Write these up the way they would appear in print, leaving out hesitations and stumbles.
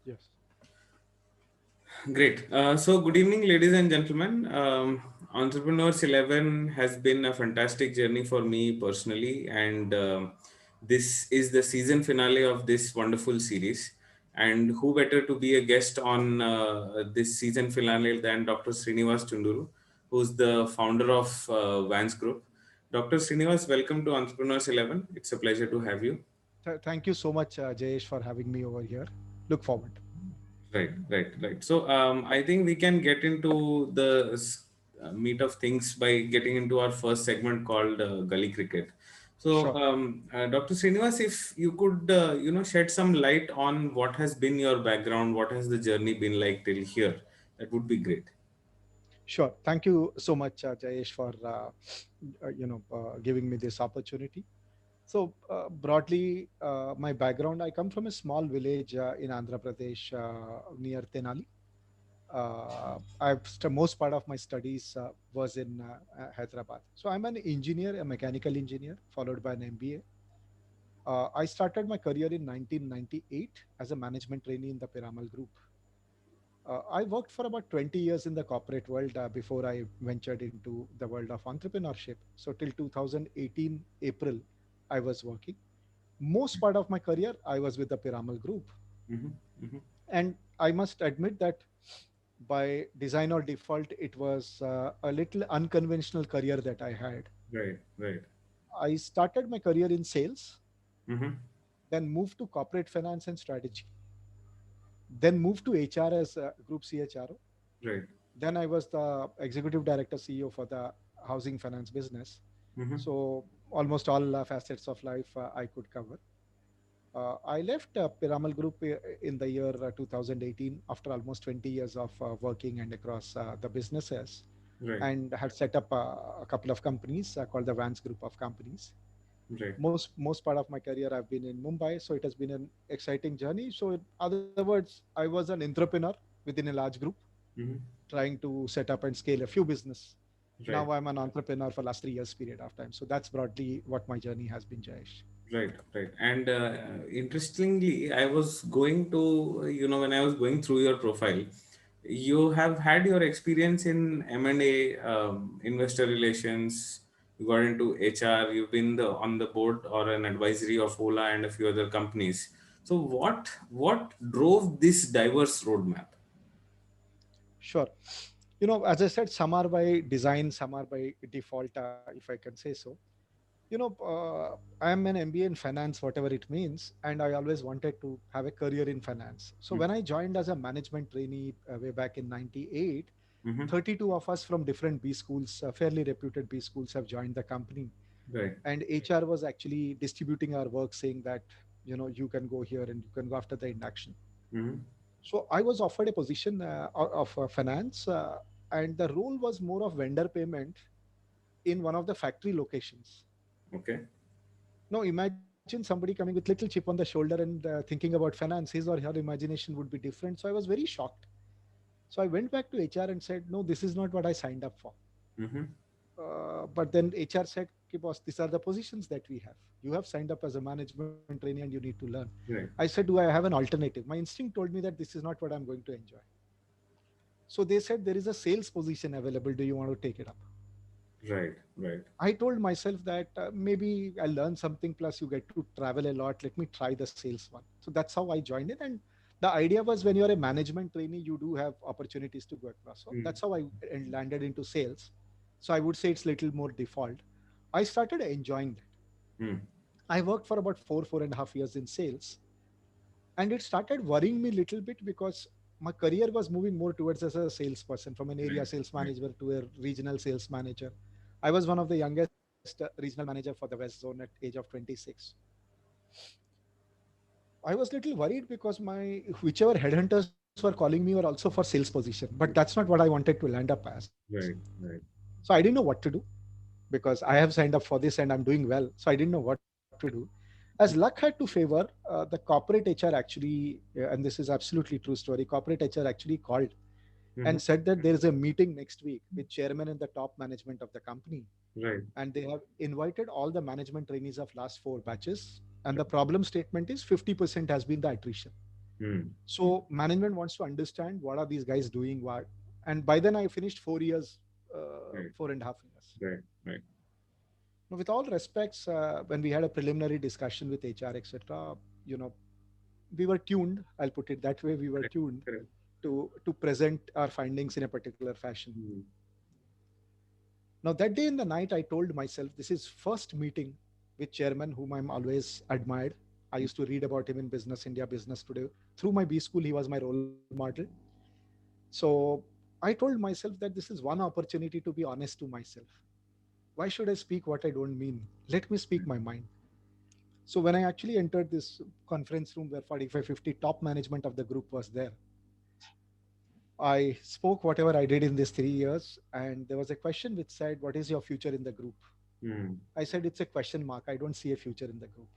Yes. Great. So, good evening, ladies and gentlemen. Entrepreneurs 11 has been a fantastic journey for me personally, and this is the season finale of this wonderful series. And who better to be a guest on this season finale than Dr. Srinivas Tunduru, who's the founder of Vans Group. Dr. Srinivas, welcome to Entrepreneurs 11. It's a pleasure to have you. Thank you so much, Jayesh, for having me over here. Look forward. Right. So I think we can get into the meat of things by getting into our first segment called Gully Cricket. So, Sure. Dr. Srinivas, if you could, shed some light on what has been your background, what has the journey been like till here, that would be great. Sure. Thank you so much, Jayesh, for giving me this opportunity. So broadly, my background, I come from a small village in Andhra Pradesh near Tenali. Most part of my studies was in Hyderabad. So I'm an engineer, a mechanical engineer, followed by an MBA. I started my career in 1998 as a management trainee in the Piramal Group. I worked for about 20 years in the corporate world before I ventured into the world of entrepreneurship. So till 2018 April, I was working. Most part of my career, I was with the Piramal Group, Hmm. Hmm. and I must admit that by design or default, it was a little unconventional career that I had. Right. I started my career in sales, Hmm. then moved to corporate finance and strategy, then moved to HR as a group CHRO. Right. Then I was the executive director CEO for the housing finance business. Hmm. So almost all facets of life I could cover. I left Piramal Group in the year 2018 after almost 20 years of working and across the businesses, Right. and had set up a couple of companies called the Vans Group of companies. Right. Most part of my career I've been in Mumbai, so it has been an exciting journey. So in other words, I was an entrepreneur within a large group Hmm. trying to set up and scale a few business. Right. Now I'm an entrepreneur for last 3 years period of time. So that's broadly what my journey has been, Jayesh. Right. And interestingly, I was going to, when I was going through your profile, you have had your experience in M&A, investor relations, you got into HR, you've been on the board or an advisory of Ola and a few other companies. So what drove this diverse roadmap? Sure. As I said, some are by design, some are by default, if I can say so. I am an MBA in finance, whatever it means, and I always wanted to have a career in finance. So when I joined as a management trainee way back in 98, Mm-hmm. 32 of us from different B schools, fairly reputed B schools, have joined the company. Right. And HR was actually distributing our work, saying that, you can go here and you can go after the induction. Mm-hmm. So I was offered a position of finance, and the role was more of vendor payment in one of the factory locations. Okay. Now imagine somebody coming with little chip on the shoulder and thinking about finance. His or her imagination would be different. So I was very shocked. So I went back to HR and said, no, this is not what I signed up for. Mm-hmm. But then HR said, okay, boss, these are the positions that we have. You have signed up as a management trainee and you need to learn. I Right. said, do I have an alternative? My instinct told me that this is not what I'm going to enjoy. So they said, there is a sales position available. Do you want to take it up? Right. I told myself that maybe I'll learn something, plus you get to travel a lot. Let me try the sales one. So that's how I joined it. And the idea was, when you're a management trainee, you do have opportunities to go across. So Mm. that's how I landed into sales. So I would say it's little more default. I started enjoying that. Mm. I worked for about 4.5 years in sales, and it started worrying me a little bit because my career was moving more towards as a salesperson, from an area Right. sales Right. manager to a regional sales manager. I was one of the youngest regional manager for the West Zone at age of 26. I was little worried because my whichever headhunters were calling me were also for sales position, but that's not what I wanted to land up as. Right. So I didn't know what to do, because I have signed up for this and I'm doing well. So I didn't know what to do. As luck had to favor, the corporate HR actually, and this is absolutely true story, corporate HR actually called Mm-hmm. and said that there is a meeting next week with chairman and the top management of the company. Right. And they have invited all the management trainees of last four batches. And the problem statement is 50% has been the attrition. Hmm. So management wants to understand what are these guys doing, what. And by then I finished 4 years, Right. 4.5 years. Right. Right. Now, with all respects, when we had a preliminary discussion with HR, etc., you know, we were tuned. I'll put it that way. We were Correct. tuned Correct. to present our findings in a particular fashion. Hmm. Now, that day in the night, I told myself, this is first meeting with chairman whom I'm always admired. I used to read about him in Business India, Business Today. Through my B school, he was my role model. So I told myself that this is one opportunity to be honest to myself. Why should I speak what I don't mean? Let me speak my mind. So when I actually entered this conference room where 45, 50 top management of the group was there, I spoke whatever I did in these 3 years, and there was a question which said, "What is your future in the group?" Hmm. I said, "It's a question mark. I don't see a future in the group."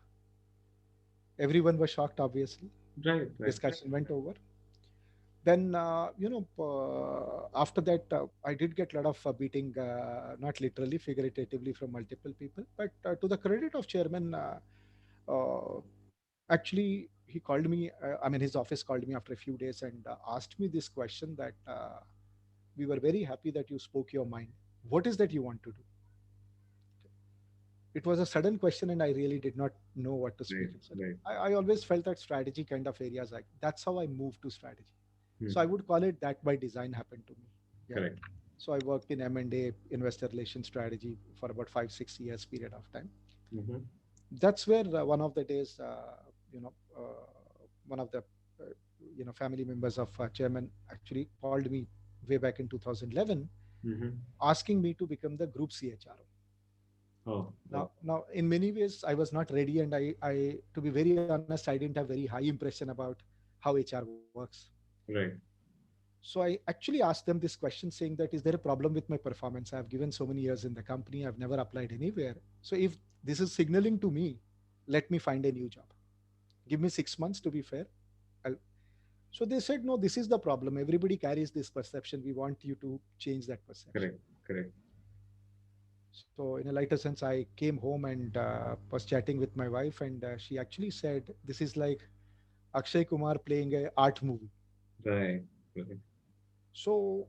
Everyone was shocked, obviously. Right. Right. Discussion went over. Then, after that, I did get a lot of beating, not literally, figuratively from multiple people. But to the credit of chairman, actually, he called me. I mean, his office called me after a few days and asked me this question that we were very happy that you spoke your mind. What is that you want to do? It was a sudden question, and I really did not know what to speak. Right. And said, Right. I always felt that strategy kind of areas. Like that's how I moved to strategy. Hmm. So I would call it that by design happened to me. Yeah. Correct. So I worked in M&A, investor relation strategy for about 5, 6 years period of time. Mm-hmm. That's where one of the days, one of the family members of chairman actually called me way back in 2011, Mm-hmm. asking me to become the group CHRO. Oh. Oh. Now, in many ways, I was not ready, and to be very honest, I didn't have very high impression about how HR works. Right. So I actually asked them this question, saying that, is there a problem with my performance? I've given so many years in the company, I've never applied anywhere. So if this is signaling to me, let me find a new job. Give me 6 months to be fair. I'll... So they said, no, this is the problem. Everybody carries this perception. We want you to change that perception. Correct. Correct. So in a lighter sense, I came home and was chatting with my wife, and she actually said, this is like Akshay Kumar playing a art movie. Right. Right. So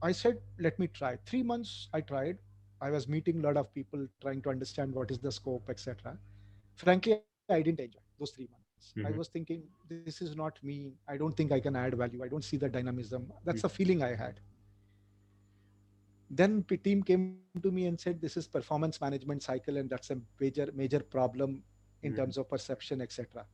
I said, let me try. 3 months I tried. I was meeting a lot of people, trying to understand what is the scope, etc. Frankly, I didn't enjoy those 3 months. I was Mm-hmm. thinking, this is not me. I don't think I can add value. I don't see the dynamism. That's the Mm-hmm. feeling I had. Then the team came to me and said, this is performance management cycle, and that's a major problem in terms Mm-hmm. of perception, etc.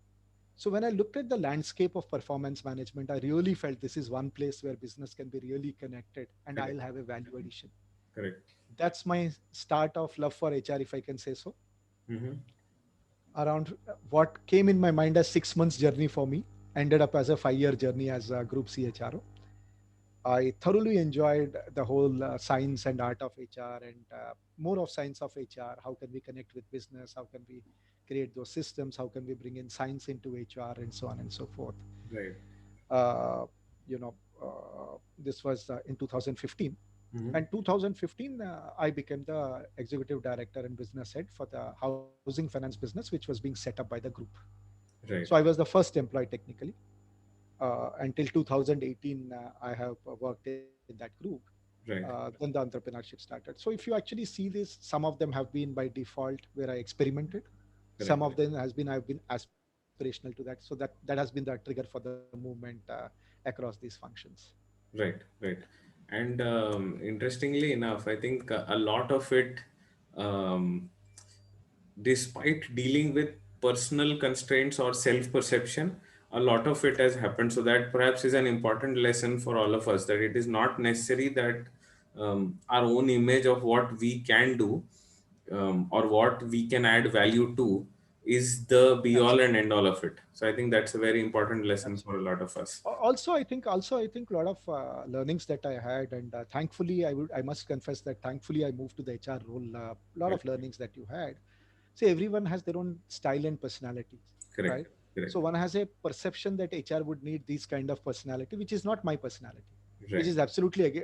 So when I looked at the landscape of performance management, I really felt this is one place where business can be really connected and Correct. I'll have a value addition. Correct. That's my start of love for HR, if I can say so. Mm-hmm. Around what came in my mind as 6 months journey for me ended up as a 5 year journey as a group CHRO. I thoroughly enjoyed the whole science and art of HR, and more of science of HR. How can we connect with business? How can we create those systems? How can we bring in science into HR and so on and so forth? Right. Uh, this was in 2015. Mm-hmm. And 2015, I became the executive director and business head for the housing finance business, which was being set up by the group. So I Right. was the first employee technically. Until 2018, I have worked in that group. Right. Then the entrepreneurship started. So if you actually see this, some of them have been by default where I experimented. Some Correct. of them has been I've been aspirational to that. So that has been the trigger for the movement across these functions. Right. Right. And interestingly enough, I think a lot of it, um, despite dealing with personal constraints or self perception, a lot of it has happened. So, that perhaps is an important lesson for all of us, that it is not necessary that our own image of what we can do, or what we can add value to, is the be all and Absolutely. end all of it. So, I think that's a very important lesson for a Absolutely. lot of us. Also, I think a lot of learnings that I had, and thankfully, I must confess that thankfully I moved to the HR role. A lot Right. of learnings that you had. See, everyone has their own style and personality, Correct. right? Correct. So one has a perception that HR would need these kind of personality, which is not my personality, which Right. is absolutely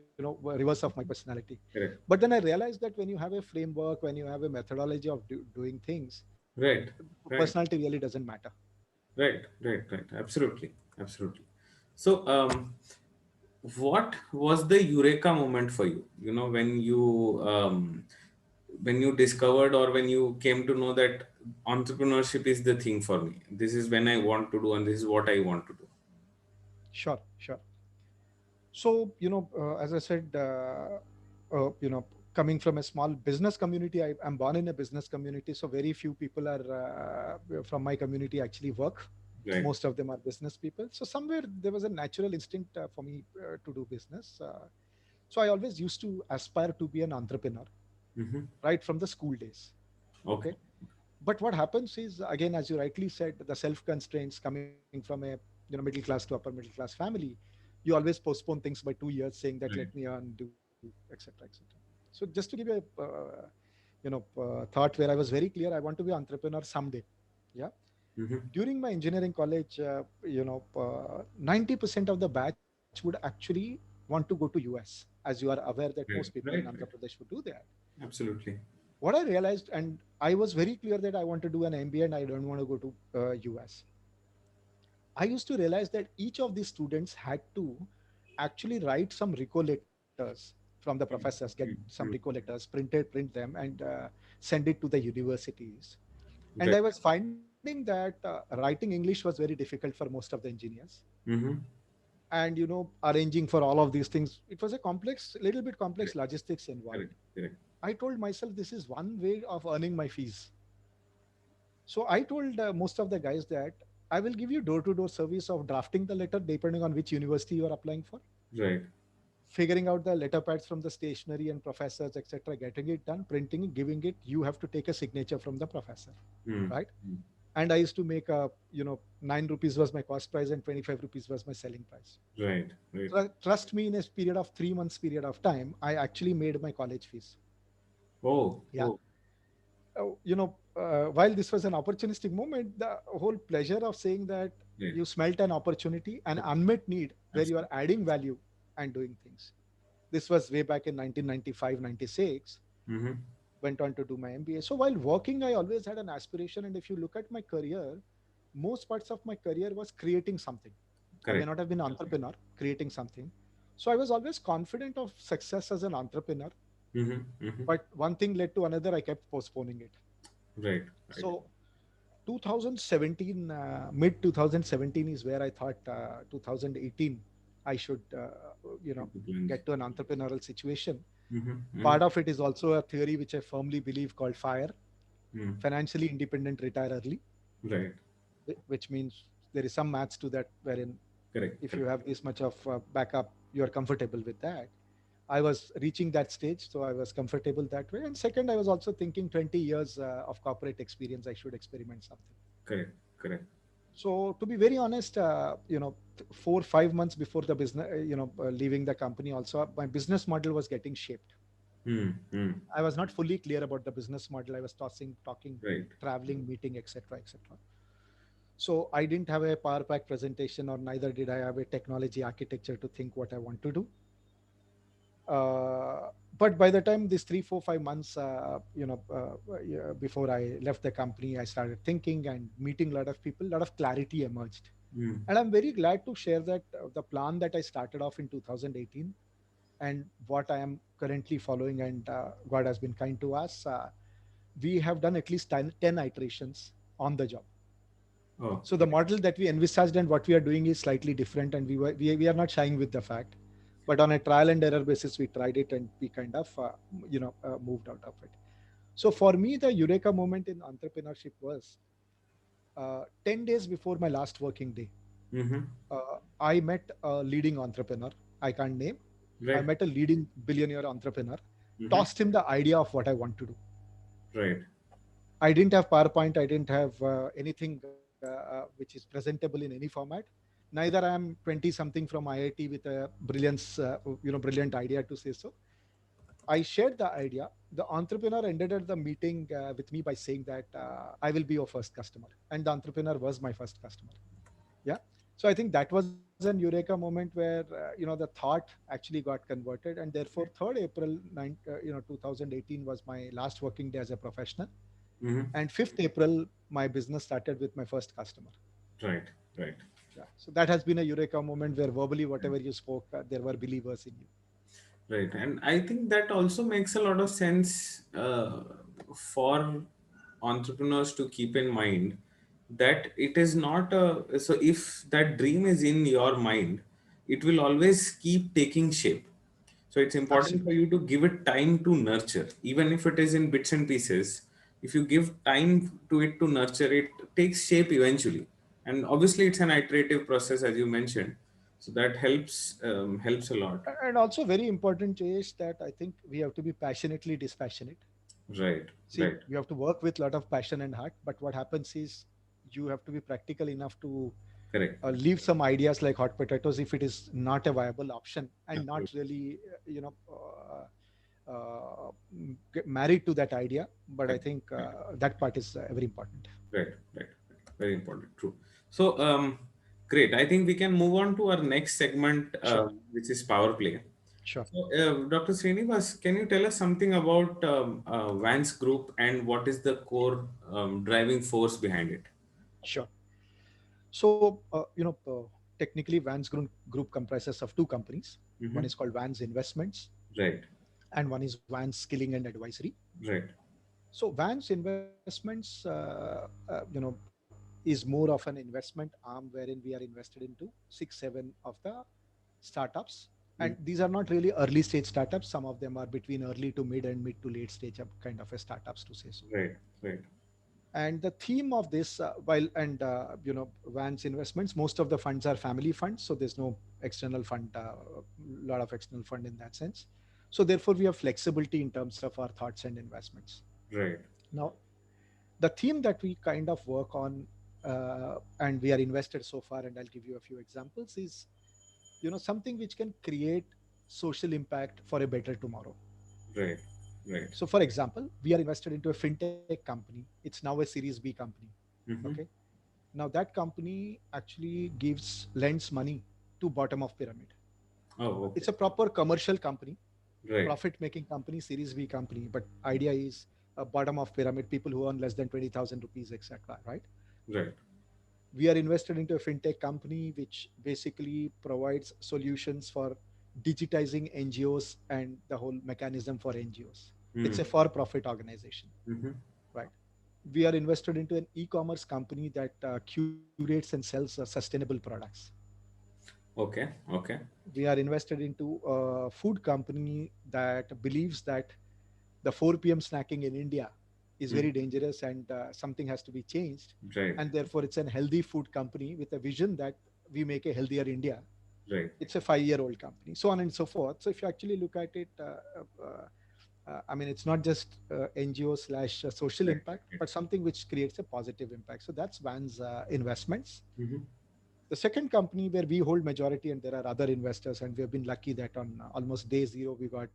reverse of my personality. Correct. But then I realized that when you have a framework, when you have a methodology of doing things, Right. Right. personality really doesn't matter. Right, right, right. Absolutely, absolutely. So, what was the eureka moment for you? You know, when you discovered or when you came to know that entrepreneurship is the thing for me. This is when I want to do, and this is what I want to do. Sure, sure. So, as I said, coming from a small business community, I'm born in a business community. So, very few people are from my community actually work. Right. Most of them are business people. So, somewhere there was a natural instinct for me to do business. So, I always used to aspire to be an entrepreneur Mm-hmm. right from the school days. Okay. Okay. But what happens is, again, as you rightly said, the self constraints coming from a middle class to upper middle class family, you always postpone things by 2 years, saying that let Right. me earn, do, etc., etc. So just to give you a thought where I was very clear, I want to be an entrepreneur someday. Yeah. Mm-hmm. During my engineering college, 90% of the batch would actually want to go to US, as you are aware that most Right. people in Right. Andhra Right. Pradesh would do that. Absolutely. What I realized, and I was very clear that I want to do an MBA and I don't want to go to US. I used to realize that each of these students had to actually write some reco letters from the professors, get some reco Mm-hmm. letters, print them, and send it to the universities. And Right. I was finding that writing English was very difficult for most of the engineers. Mm-hmm. And arranging for all of these things, it was a complex, little bit complex Correct. logistics involved. Correct. Correct. I told myself this is one way of earning my fees. So I told most of the guys that I will give you door to door service of drafting the letter depending on which university you are applying for, Right. figuring out the letter pads from the stationery and professors, etc., getting it done, printing it, giving it. You have to take a signature from the professor, Mm. right? Mm. And I used to make a, 9 rupees was my cost price and 25 rupees was my selling price. Right. Right. Trust me, in a period of 3 months period of time, I actually made my college fees. Oh. Yeah. Oh. While this was an opportunistic moment, the whole pleasure of saying that Right. you smelt an opportunity, an unmet need where you are Absolutely. adding value and doing things. This was way back in 1995, 96. Mm-hmm. Went on to do my MBA. So while working, I always had an aspiration. And if you look at my career, most parts of my career was creating something. I may Correct. not have been an entrepreneur, creating something. So I was always confident of success as an entrepreneur. Mm-hmm. Mm-hmm. But one thing led to another, I kept postponing it. Right. Right. So 2017, mid 2017 is where I thought 2018 I should, Take the plunge. get to an entrepreneurial situation. Mm-hmm. Mm-hmm. Part of it is also a theory which I firmly believe called FIRE, Mm. financially independent, retire early, Right. which means there is some maths to that, wherein Correct. if you Correct. have this much of backup, you are comfortable with that. I was reaching that stage, so I was comfortable that way. And second, I was also thinking 20 years of corporate experience, I should experiment something. Correct. Correct. So to be very honest, 4 5 months before the business, leaving the company, also my business model was getting shaped. Mm. Mm. I was not fully clear about the business model. I was tossing, talking, Right. traveling, meeting, etc., etc. So I didn't have a Power Pack presentation, or neither did I have a technology architecture to think what I want to do. But by the time this 3 4 5 months, yeah, before I left the company, I started thinking and meeting a lot of people. A lot of clarity emerged, Mm. and I'm very glad to share that the plan that I started off in 2018 and what I am currently following, and God has been kind to us. We have done at least 10 iterations on the job. Oh. So the model that we envisaged and what we are doing is slightly different, and we are not shying with the fact. But on a trial and error basis, we tried it and we kind of moved out of it. So for me, the eureka moment in entrepreneurship was 10 days before my last working day. Mm-hmm. I met a leading entrepreneur. I can't name. I Right. met a leading billionaire entrepreneur. Mm-hmm. Tossed him the idea of what I want to do. Right. I didn't have PowerPoint. I didn't have anything which is presentable in any format. Neither I am 20 something from IIT with a brilliant idea to say so. I shared the idea. The entrepreneur ended at the meeting with me by saying that I will be your first customer, and the entrepreneur was my first customer. Yeah. So I think that was an eureka moment where the thought actually got converted, and therefore 3rd April 2018 was my last working day as a professional, Mm-hmm. and 5th April my business started with my first customer. Right, right. Yeah. So that has been a eureka moment where verbally, whatever you spoke, there were believers in you. Right, and I think that also makes a lot of sense for entrepreneurs to keep in mind that it is not a, so if that dream is in your mind, it will always keep taking shape. So it's important for Absolutely. you to give it time to nurture, even if it is in bits and pieces. If you give time to it to nurture, it takes shape eventually. And obviously, it's an iterative process, as you mentioned. So that helps a lot. And also very important is that I think we have to be passionately dispassionate. Right, See, right, you have to work with a lot of passion and heart, but what happens is you have to be practical enough to correct. leave some ideas like hot potatoes if it is not a viable option and not Absolutely. really, get married to that idea. But I Correct. think Right, that part is very important. right, right. Very important. True. So, great. I think we can move on to our next segment, Sure, which is power play. sure, So, Dr. Srinivas, can you tell us something about Vance Group and what is the core driving force behind it? sure. So, technically, Group comprises of two companies. One Mm-hmm. is called Vans Investments, Right, and one is Vans Skilling and Advisory. right. So, Vans Investments, is more of an investment arm wherein we are invested into 6, 7 of the startups. And Mm. these are not really early stage startups. Some of them are between early to mid and mid to late stage of kind of a startups, to say so. Right, right, And the theme of this, Vans Investments, most of the funds are family funds, so there's no external fund, lot of external fund in that sense. So therefore, we have flexibility in terms of our thoughts and investments. right. Now, the theme that we kind of work on, and we are invested so far, and I'll give you a few examples, is something which can create social impact for a better tomorrow. Right, right. So, for example, we are invested into a fintech company. It's now a Series B company. Mm-hmm. Okay. Now that company actually lends money to bottom of pyramid. Oh, okay. It's a proper commercial company, Right, profit making company, Series B company. But idea is a bottom of pyramid, people who earn less than 20,000 rupees, etc. Right? right. We are invested into a fintech company which basically provides solutions for digitizing NGOs and the whole mechanism for NGOs. It's Mm. a for-profit organization, Mm-hmm. right? We are invested into an e-commerce company that curates and sells sustainable products. Okay, okay. We are invested into a food company that believes that the 4 p.m. snacking in India is Mm. very dangerous and something has to be changed. Right, And therefore, it's a healthy food company with a vision that we make a healthier India. right. It's a 5-year-old company, so on and so forth. So if you actually look at it, I mean, it's not just NGO slash social Right, impact, right. but something which creates a positive impact. So that's Van's investments. Mm-hmm. The second company where we hold majority and there are other investors, and we have been lucky that on almost day zero we got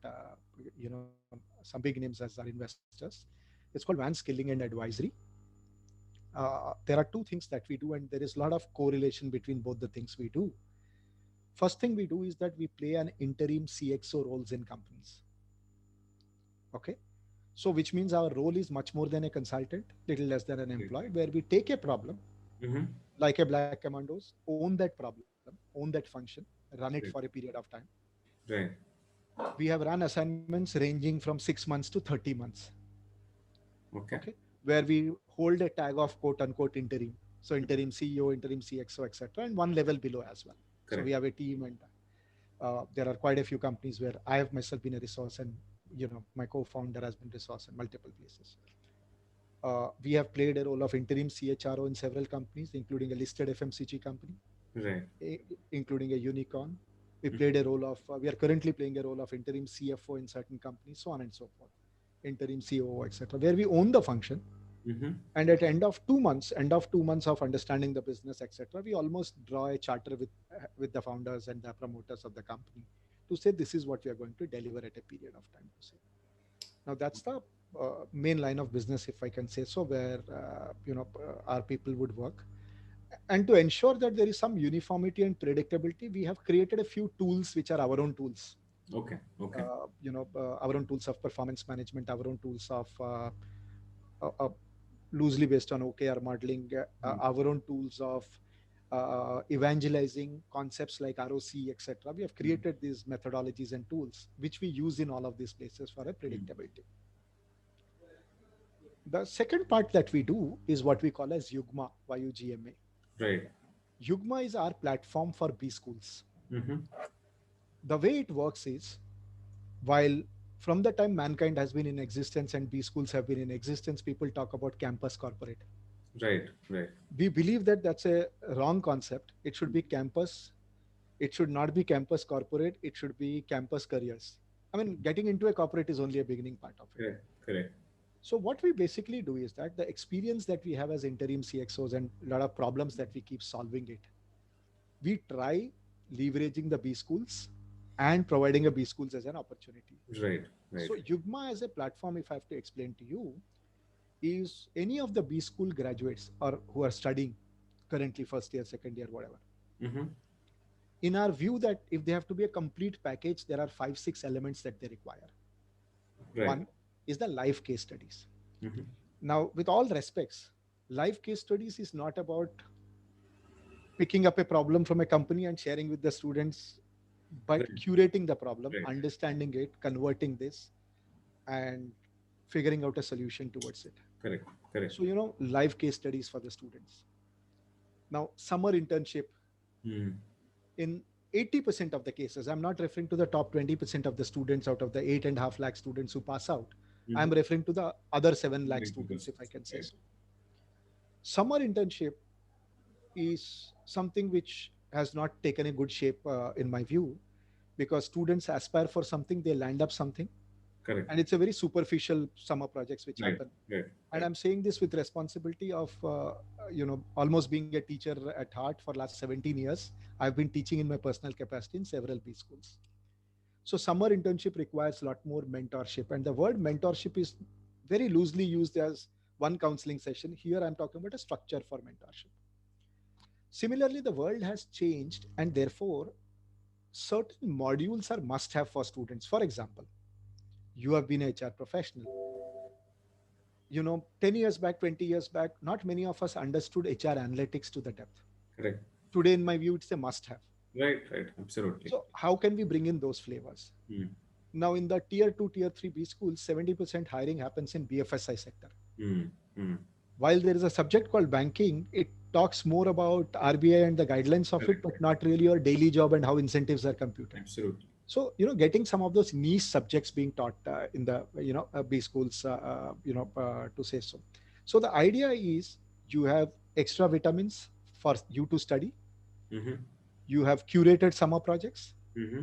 some big names as our investors. It's called Van Skilling and Advisory. There are two things that we do, and there is a lot of correlation between both the things we do. First thing we do is that we play an interim CXO roles in companies. Okay, so which means our role is much more than a consultant, little less than an Right. employee, where we take a problem Mm-hmm. like a Black Commandos, own that problem, own that function, run it for a Right, period of time. right. We have run assignments ranging from 6 months to 30 months. Okay, Okay, where we hold a tag of quote unquote interim. So interim CEO, interim CXO, etc., and one level below as well. So we correct. have a team, and there are quite a few companies where I have myself been a resource, and my co-founder has been resource in multiple places. We have played a role of interim CHRO in several companies, including a listed FMCG company, Right. including a unicorn. We Mhm. played a role of, we are currently playing a role of interim CFO in certain companies, so on and so forth, interim COO, etc., where we own the function. Mhm. And at end of 2 months of understanding the business, etc., we almost draw a charter with the founders and the promoters of the company to say this is what we are going to deliver at a period of time. To say now that's the main line of business, if I can say so, where our people would work. And to ensure that there is some uniformity and predictability, we have created a few tools which are our own tools. Okay. Okay. Our own tools of performance management, our own tools of loosely based on OKR modeling, Mm. our own tools of evangelizing concepts like ROC, etc. We have Mm. created these methodologies and tools which we use in all of these places for a Mm. predictability. The second part that we do is what we call as Yugma, YUGMA. Right. Yugma is our platform for B schools. Mm-hmm. The way it works is, while from the time mankind has been in existence and B schools have been in existence, people talk about campus corporate. Right. Right. We believe that that's a wrong concept. It should be campus. It should not be campus corporate. It should be campus careers. I mean, getting into a corporate is only a beginning part of it. Correct. Correct. So what we basically do is that the experience that we have as interim CXOs and a lot of problems that we keep solving it, we try leveraging the B schools and providing a B schools as an opportunity. Right. Right. So Yugma as a platform, if I have to explain to you, is any of the B school graduates or who are studying currently first year, second year, whatever. Mm-hmm. In our view, that if they have to be a complete package, there are 5, 6 elements that they require. Right. One is the live case studies. Mm-hmm. Now, with all respects, live case studies is not about picking up a problem from a company and sharing with the students, but Right. curating the problem, Right. understanding it, converting this, and figuring out a solution towards it. Correct. Correct. So, live case studies for the students. Now, summer internship Mm. in 80% of the cases, I'm not referring to the top 20% of the students out of the 8.5 lakh students who pass out. I'm Mm-hmm. referring to the other 7 lakh Right. students, if I can say Right. so. Summer internship is something which has not taken a good shape in my view, because students aspire for something, they land up something, Correct. and it's a very superficial summer projects which Right. happen. Right. And Right. I'm saying this with responsibility of almost being a teacher at heart for last 17 years. I've been teaching in my personal capacity in several B schools. So summer internship requires a lot more mentorship, and the word mentorship is very loosely used as one counseling session. Here I'm talking about a structure for mentorship. Similarly, the world has changed, and therefore certain modules are must have for students. For example, you have been a HR professional. 10 years back, 20 years back, not many of us understood HR analytics to the depth. Correct. Today, in my view, it's a must have. Right. Right. Absolutely. So, how can we bring in those flavors? Mm. Now, in the tier 2, tier 3 B schools, 70% hiring happens in BFSI sector. Mm. Mm. While there is a subject called banking, it talks more about RBI and the guidelines of it, Correct. but not really your daily job and how incentives are computed. Absolutely. So, getting some of those niche subjects being taught in the, B schools, to say so. So the idea is you have extra vitamins for you to study. Mm-hmm. You have curated summer projects Mm-hmm.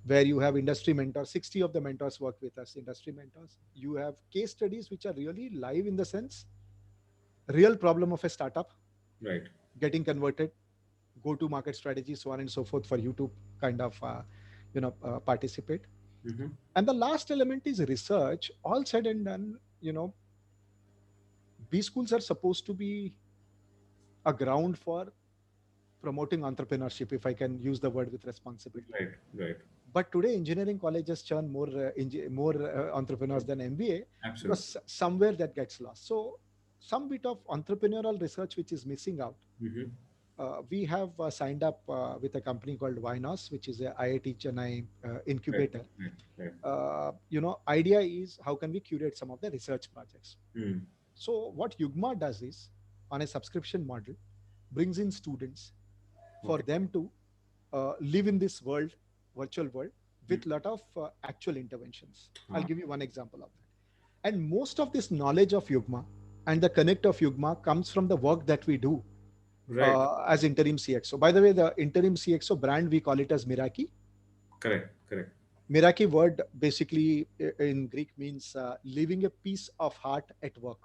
where you have industry mentors. 60 of the mentors work with us, industry mentors. You have case studies which are really live in the sense, real problem of a startup Right. getting converted, go to market strategy, so on and so forth, for you to kind of participate. Mm-hmm. And the last element is research. All said and done, B schools are supposed to be a ground for promoting entrepreneurship, if I can use the word with responsibility. Right. Right. But today, engineering colleges churn more entrepreneurs than MBA, Absolutely. because somewhere that gets lost. So some bit of entrepreneurial research which is missing out. Mm-hmm. We have signed up with a company called Vinos, which is a IIT Chennai Right. incubator. Right. Right. Idea is how can we curate some of the research projects. Mm. So what Yugma does is, on a subscription model, brings in students for Okay. them to live in this world, virtual world, with Mm. lot of actual interventions. I'll Ah. give you one example of that. And most of this knowledge of Yugma and the connect of Yugma comes from the work that we do Right. as interim CXO. By the way, the interim CXO brand, we call it as Miraki. Correct. Correct. Miraki word basically in Greek means leaving a piece of heart at work.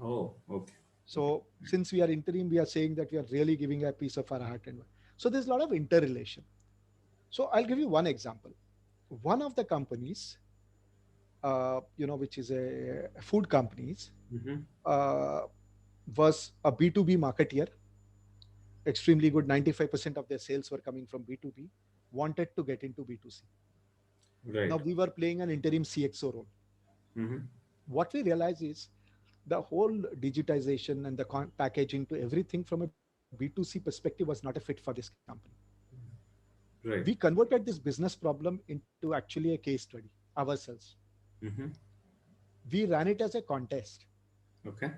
Oh. Okay. So since we are interim, we are saying that we are really giving a piece of our heart and work. So there's a lot of interrelation. So I'll give you one example. One of the companies, which is a food companies, Mm-hmm. uh, was a B2B marketeer, extremely good. 95% of their sales were coming from B2B, wanted to get into B2C. Right. Now we were playing an interim CXO role. Mm-hmm. What we realize is the whole digitization and the packaging to everything from a B2B B2C perspective was not a fit for this company. Right. We converted this business problem into actually a case study ourselves. Mm-hmm. We ran it as a contest, Okay.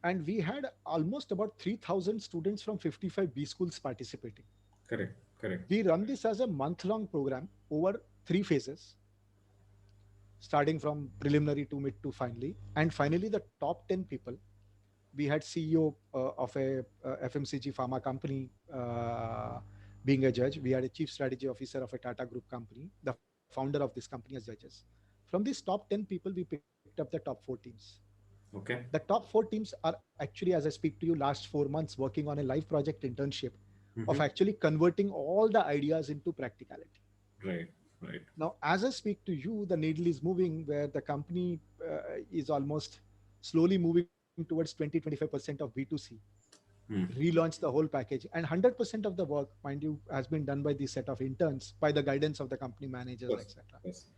and we had almost about 3,000 students from 55 B schools participating. Correct. Correct. We run this as a month long program over three phases, starting from preliminary to mid to finally. And finally, the top 10 people, we had CEO of a FMCG pharma company being a judge. We had a chief strategy officer of a Tata Group company, the founder of this company as judges. From these top 10 people, we picked up the top four teams. The Okay. top four teams are actually, as I speak to you, last 4 months working on a live project internship of Mm-hmm. actually converting all the ideas into practicality. Right. Right. Now, as I speak to you, the needle is moving where the company is almost slowly moving towards 20-25% of B2C. Mm. Relaunch the whole package, and 100% of the work, mind you, has been done by this set of interns by the guidance of the company managers, Yes. etc. Yes.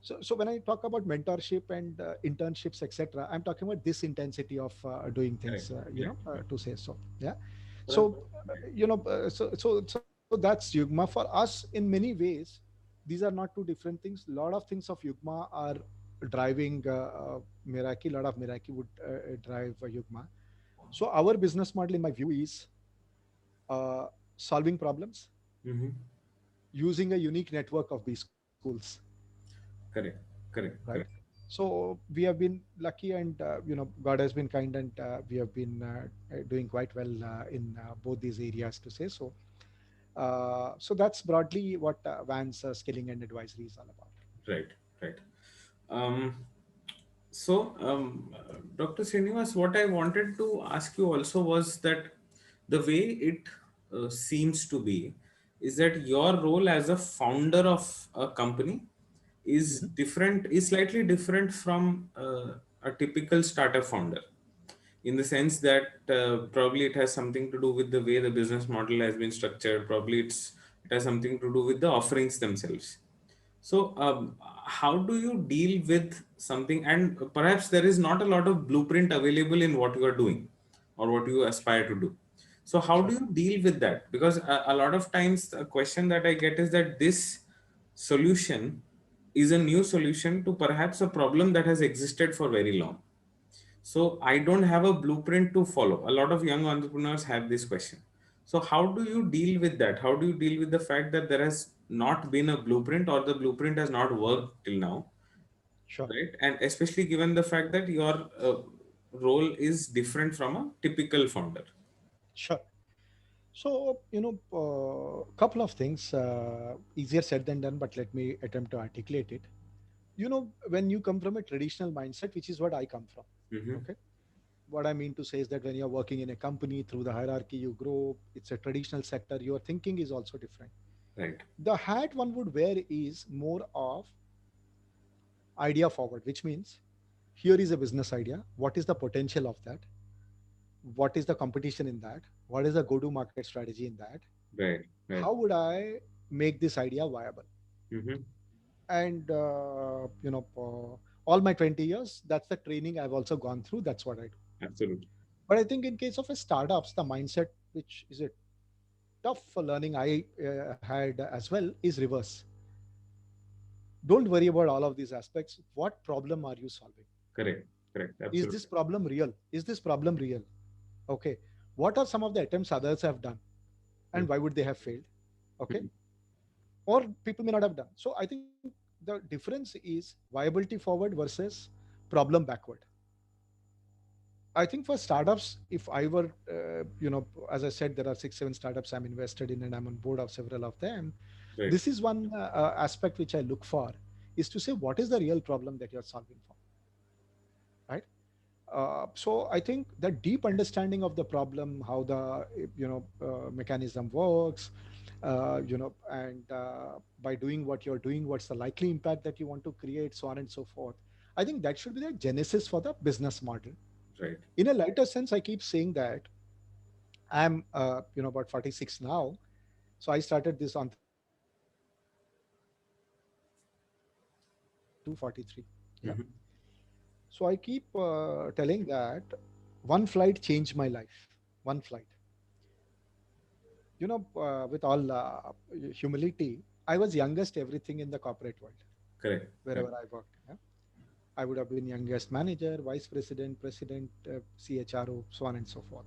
So when I talk about mentorship and internships, etc., I'm talking about this intensity of doing Correct. things, Correct. to say so. Yeah. Correct. So so that's Yugma for us. In many ways, these are not two different things. A lot of things of Yugma are driving Meraki. A lot of Meraki would drive Yugma. So our business model, in my view, is solving problems Mm-hmm. using a unique network of B schools, Correct. Correct. right? Correct. So we have been lucky, and God has been kind, and we have been doing quite well in both these areas, to say so. So that's broadly what Van's skilling and advisory is all about. Right. Right. Um, Dr. Srinivas, what I wanted to ask you also was that the way it seems to be is that your role as a founder of a company is Mhm. different, is slightly different from a typical startup founder, in the sense that probably it has something to do with the way the business model has been structured. Probably it has something to do with the offerings themselves. So, how do you deal with something? And perhaps there is not a lot of blueprint available in what you are doing or what you aspire to do. So, how do Sure. you deal with that? Because a lot of times, a question that I get is that this solution is a new solution to perhaps a problem that has existed for very long. So I don't have a blueprint to follow. A lot of young entrepreneurs have this question. So how do you deal with that? How do you deal with the fact that there has not been a blueprint or the blueprint has not worked till now, Sure. right? And especially given the fact that your role is different from a typical founder. Sure. So, couple of things, easier said than done, but let me attempt to articulate it. When you come from a traditional mindset, which is what I come from, Mm-hmm. okay? What I mean to say is that when you're working in a company through the hierarchy, you grow, it's a traditional sector, your thinking is also different. Right. The hat one would wear is more of idea forward, which means here is a business idea. What is the potential of that? What is the competition in that? What is the go to market strategy in that? Right. Right. How would I make this idea viable? Mm-hmm. And all my 20 years, that's the training I've also gone through. That's what I do. Absolutely. But I think in case of a startups, the mindset, which is a tough for learning I had as well, is reverse. Don't worry about all of these aspects. What problem are you solving? Correct. Correct. Is this Absolutely. problem real? Is this problem real? Okay. What are some of the attempts others have done, and why would they have failed? Okay. Mm-hmm. Or people may not have done. So I think the difference is viability forward versus problem backward. I think for startups, if I were, as I said, there are 6, 7 startups I'm invested in, and I'm on board of several of them. Right. This is one aspect which I look for, is to say what is the real problem that you're solving for, right? So I think the deep understanding of the problem, how the mechanism works, and by doing what you're doing, what's the likely impact that you want to create, so on and so forth. I think that should be the genesis for the business model. Right. In a lighter sense, I keep saying that I'm about 46 now. So I started this entrepreneurship journey in 42, 43. Yeah. Mm-hmm. So I keep telling that one flight changed my life. One flight. with all humility, I was youngest everything in the corporate world Correct. wherever Correct. I worked. Yeah? I would have been youngest manager, vice president, president, CHRO, so on and so forth.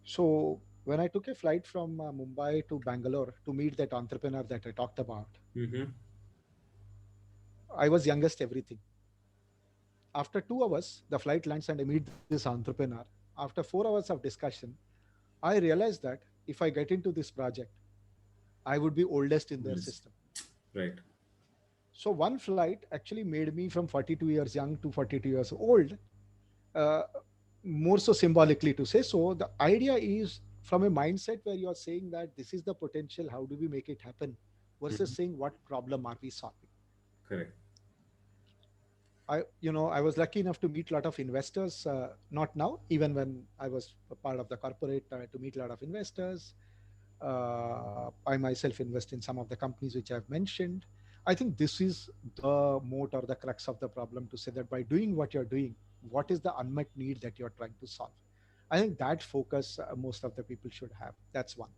So when I took a flight from Mumbai to Bangalore to meet that entrepreneur that I talked about, Mm-hmm. I was youngest everything. After 2 hours, the flight lands and I meet this entrepreneur. After 4 hours of discussion, I realized that if I get into this project, I would be oldest in their Yes. system. Right. So one flight actually made me from 42 years young to 42 years old, uh, more so symbolically to say. So the idea is from a mindset where you are saying that this is the potential, how do we make it happen, versus Mm-hmm. saying what problem are we solving. Correct. I was lucky enough to meet a lot of investors. Not now, even when I was a part of the corporate, to meet a lot of investors. I myself invest in some of the companies which I've mentioned. I think this is the moat or the crux of the problem, to say that by doing what you're doing, what is the unmet need that you're trying to solve? I think that focus most of the people should have. That's one.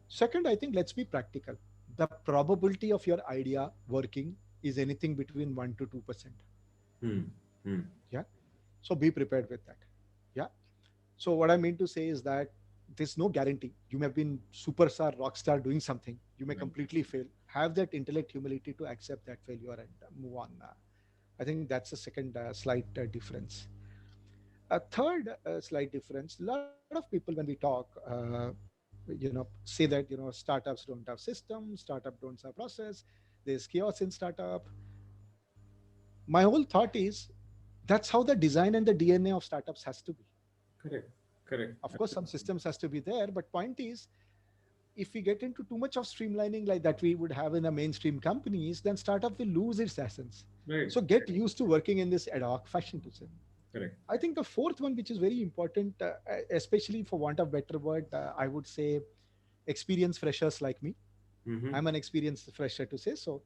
Second, I think let's be practical. The probability of your idea working is anything between 1 to 2%. Hmm. Hmm. Yeah. So be prepared with that. Yeah. So what I mean to say is that there's no guarantee. You may have been superstar, rock star doing something. You may Right. completely fail. Have that intellect humility to accept that failure and move on. I think that's a second slight difference. A third slight difference. A lot of people when we talk, say that startups don't have systems, startup don't have process. There's chaos in startup. My whole thought is that's how the design and the DNA of startups has to be. Correct. Correct. Of course, some systems has to be there, but point is, if we get into too much of streamlining like that we would have in the mainstream companies, then startup will lose its essence. Right. So get used to working in this ad hoc fashion to say. Correct. I think the fourth one, which is very important, especially for want of better word, I would say experienced freshers like me. Mm-hmm. I'm an experienced fresher to say so.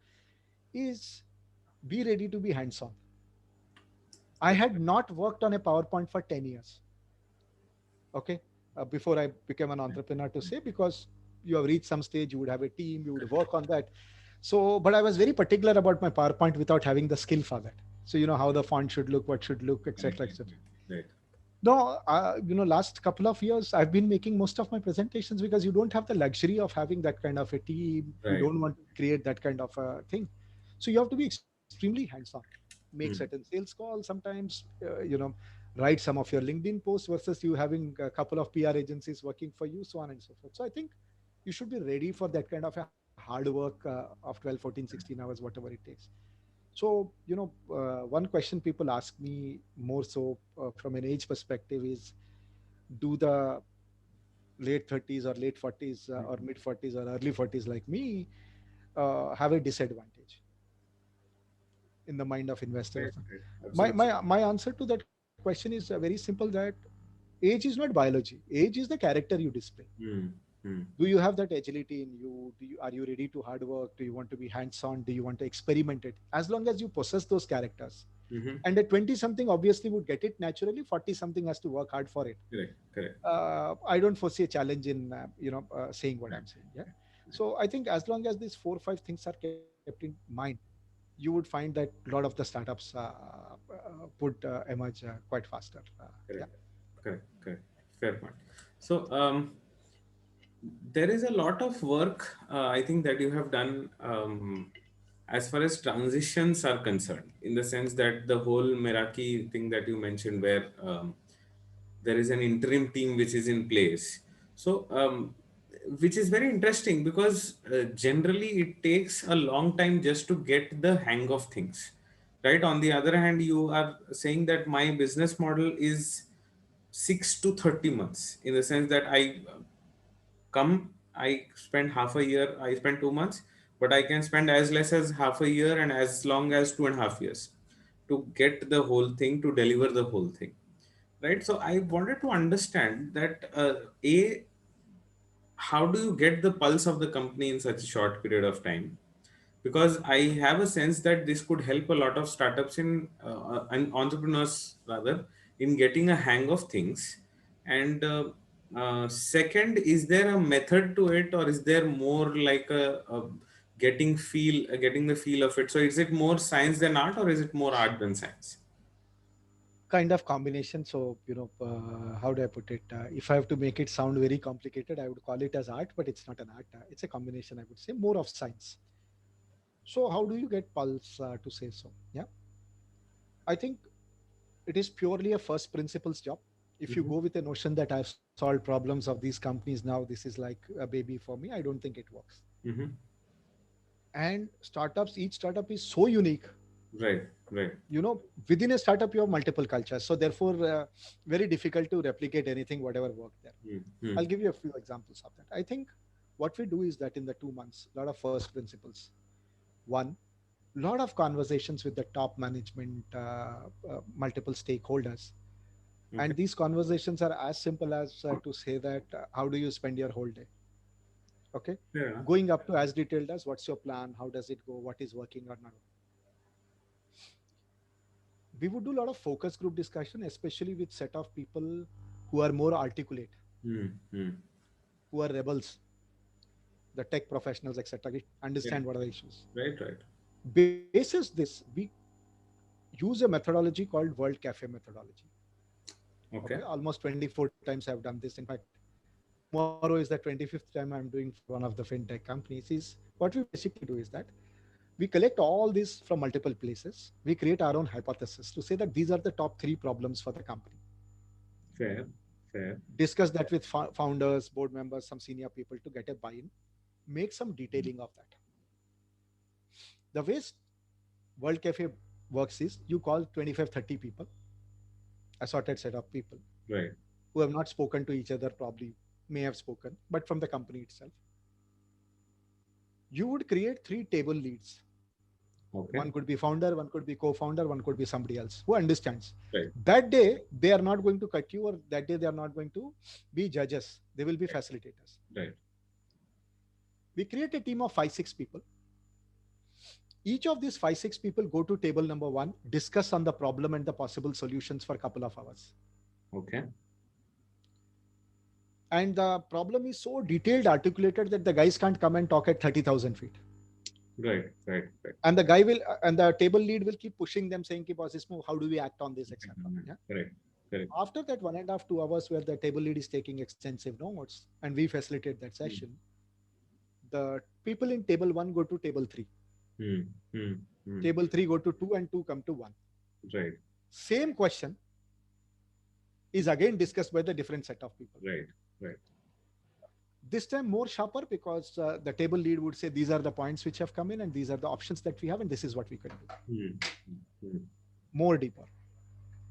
Is be ready to be hands-on. I had not worked on a PowerPoint for 10 years. Okay, before I became an entrepreneur to say, because you have reached some stage, you would have a team, you would work on that. So but I was very particular about my PowerPoint without having the skill for that. So how the font should look, what should look, Right. etc., etc. Right. No, last couple of years I've been making most of my presentations, because you don't have the luxury of having that kind of a team. You Right. don't want to create that kind of a thing. So you have to be extremely hands-on. Make certain Hmm. sales calls sometimes. Write some of your LinkedIn posts versus you having a couple of PR agencies working for you, so on and so forth. So I think you should be ready for that kind of a hard work of 12, 14, 16 hours, whatever it takes. So, one question people ask me more so from an age perspective is, do the late 30s or late 40s or mid 40s or early 40s like me have a disadvantage in the mind of Right. investors? Right. My, Absolutely. my, my answer to that question is very simple, that age is not biology. Age is the character you display. Hmm. Hmm. Do you have that agility in you? Are you ready to hard work? Do you want to be hands on? Do you want to experiment it? As long as you possess those characters, Mm-hmm. and a 20 something obviously would get it naturally, 40 something has to work hard for it. Correct. Correct. I don't foresee a challenge in saying what Right. I'm saying. Yeah. So I think as long as these 4 or 5 things are kept in mind, you would find that a lot of the startups would emerge quite faster. Yeah. Correct. Correct. Correct. Fair point. So, there is a lot of work, I think, that you have done, as far as transitions are concerned, in the sense that the whole Meraki thing that you mentioned, where there is an interim team which is in place. So, which is very interesting, because generally it takes a long time just to get the hang of things. Right. On the other hand, you are saying that my business model is 6 to 30 months, in the sense that I spend half a year, I spend 2 months, but I can spend as less as half a year and as long as 2.5 years to get the whole thing, to deliver the whole thing. Right. So I wanted to understand that, a how do you get the pulse of the company in such a short period of time? Because I have a sense that this could help a lot of startups and entrepreneurs rather, in getting a hang of things. And Second, is there a method to it, or is there more like a getting the feel of it? So is it more science than art, or is it more art than science? Kind of combination. So, how do I put it? If I have to make it sound very complicated, I would call it as art, but it's not an art. It's a combination, I would say, more of science. So, how do you get Pulse to say so? Yeah, I think it is purely a first principles job. If you Hmm. go with the notion that I've solved problems of these companies now, this is like a baby for me, I don't think it works. Hmm. And startups, each startup is so unique. Right, right. Within a startup you have multiple cultures, so therefore very difficult to replicate anything whatever worked there. Mm-hmm. I'll give you a few examples of that. I think what we do is that in the 2 months, a lot of first principles. One, lot of conversations with the top management, multiple stakeholders. Okay. And these conversations are as simple as to say that how do you spend your whole day? Okay, Yeah. going up to as detailed as what's your plan, how does it go, what is working or not. We would do a lot of focus group discussion, especially with set of people who are more articulate, Mm-hmm. who are rebels, the tech professionals, etc. We Yeah. understand what are the issues. Right, right. Basis this, we use a methodology called World Cafe methodology. Okay. Okay, almost 24 times I've done this. In fact, tomorrow is the 25th time I'm doing for one of the fintech companies. Is what we basically do is that we collect all this from multiple places. We create our own hypothesis to say that these are the top three problems for the company. Fair, fair. Discuss that with founders, board members, some senior people to get a buy-in, make some detailing of that. The way World Cafe works is you call 25, 30 people, assorted set of people Right. who have not spoken to each other, probably may have spoken, but from the company itself. You would create three table leads. One Okay. could be founder, one could be co-founder, one could be somebody else who understands. Right. That day, they are not going to cut you, or that day, they are not going to be judges. They will be facilitators. Right. We create a team of 5, 6 people. Each of these 5, 6 people go to table number one, discuss on the problem and the possible solutions for a couple of hours. Okay. And the problem is so detailed, articulated that the guys can't come and talk at 30,000 feet. Right. Right. Right. And the guy will, and the table lead will keep pushing them, saying, boss, how do we act on this, etc. Yeah. Correct. Correct. After that 1.5, 2 hours where the table lead is taking extensive notes and we facilitate that Mm. session, the people in table one go to table three. Mm. Mm. Mm. Table three go to two, and two come to one. Right. Same question is again discussed by the different set of people. Right. Right. This time more sharper, because the table lead would say these are the points which have come in and these are the options that we have and this is what we can do. Mm. Mm. More deeper.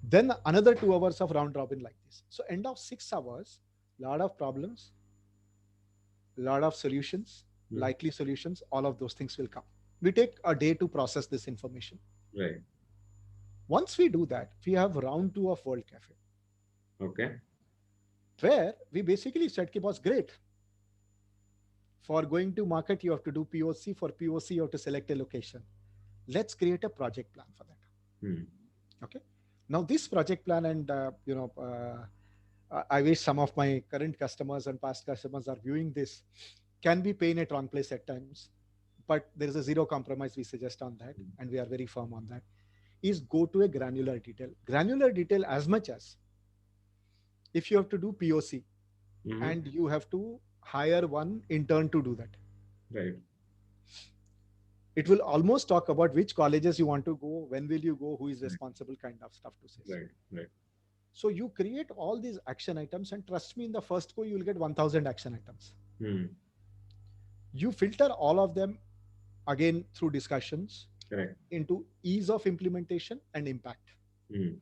Then another 2 hours of round robin like this. So end of 6 hours, lot of problems, lot of solutions, Mm. likely solutions, all of those things will come. We take a day to process this information. Right. Once we do that, we have round two of World Cafe, Okay. where we basically said, boss, great. For going to market, you have to do POC. For POC, you have to select a location. Let's create a project plan for that. Mm. Okay. Now this project plan, and I wish some of my current customers and past customers are viewing this, can be pain at wrong place at times, but there is a zero compromise we suggest on that, and we are very firm on that. Is go to a granular detail as much as if you have to do POC Mm-hmm. and you have to hire one intern to do that. Right. It will almost talk about which colleges you want to go, when will you go, who is responsible, kind of stuff to say. Right. Right. So you create all these action items, and trust me, in the first go, you will get 1,000 action items. Mm. You filter all of them again through discussions Correct. into ease of implementation and impact. Mm.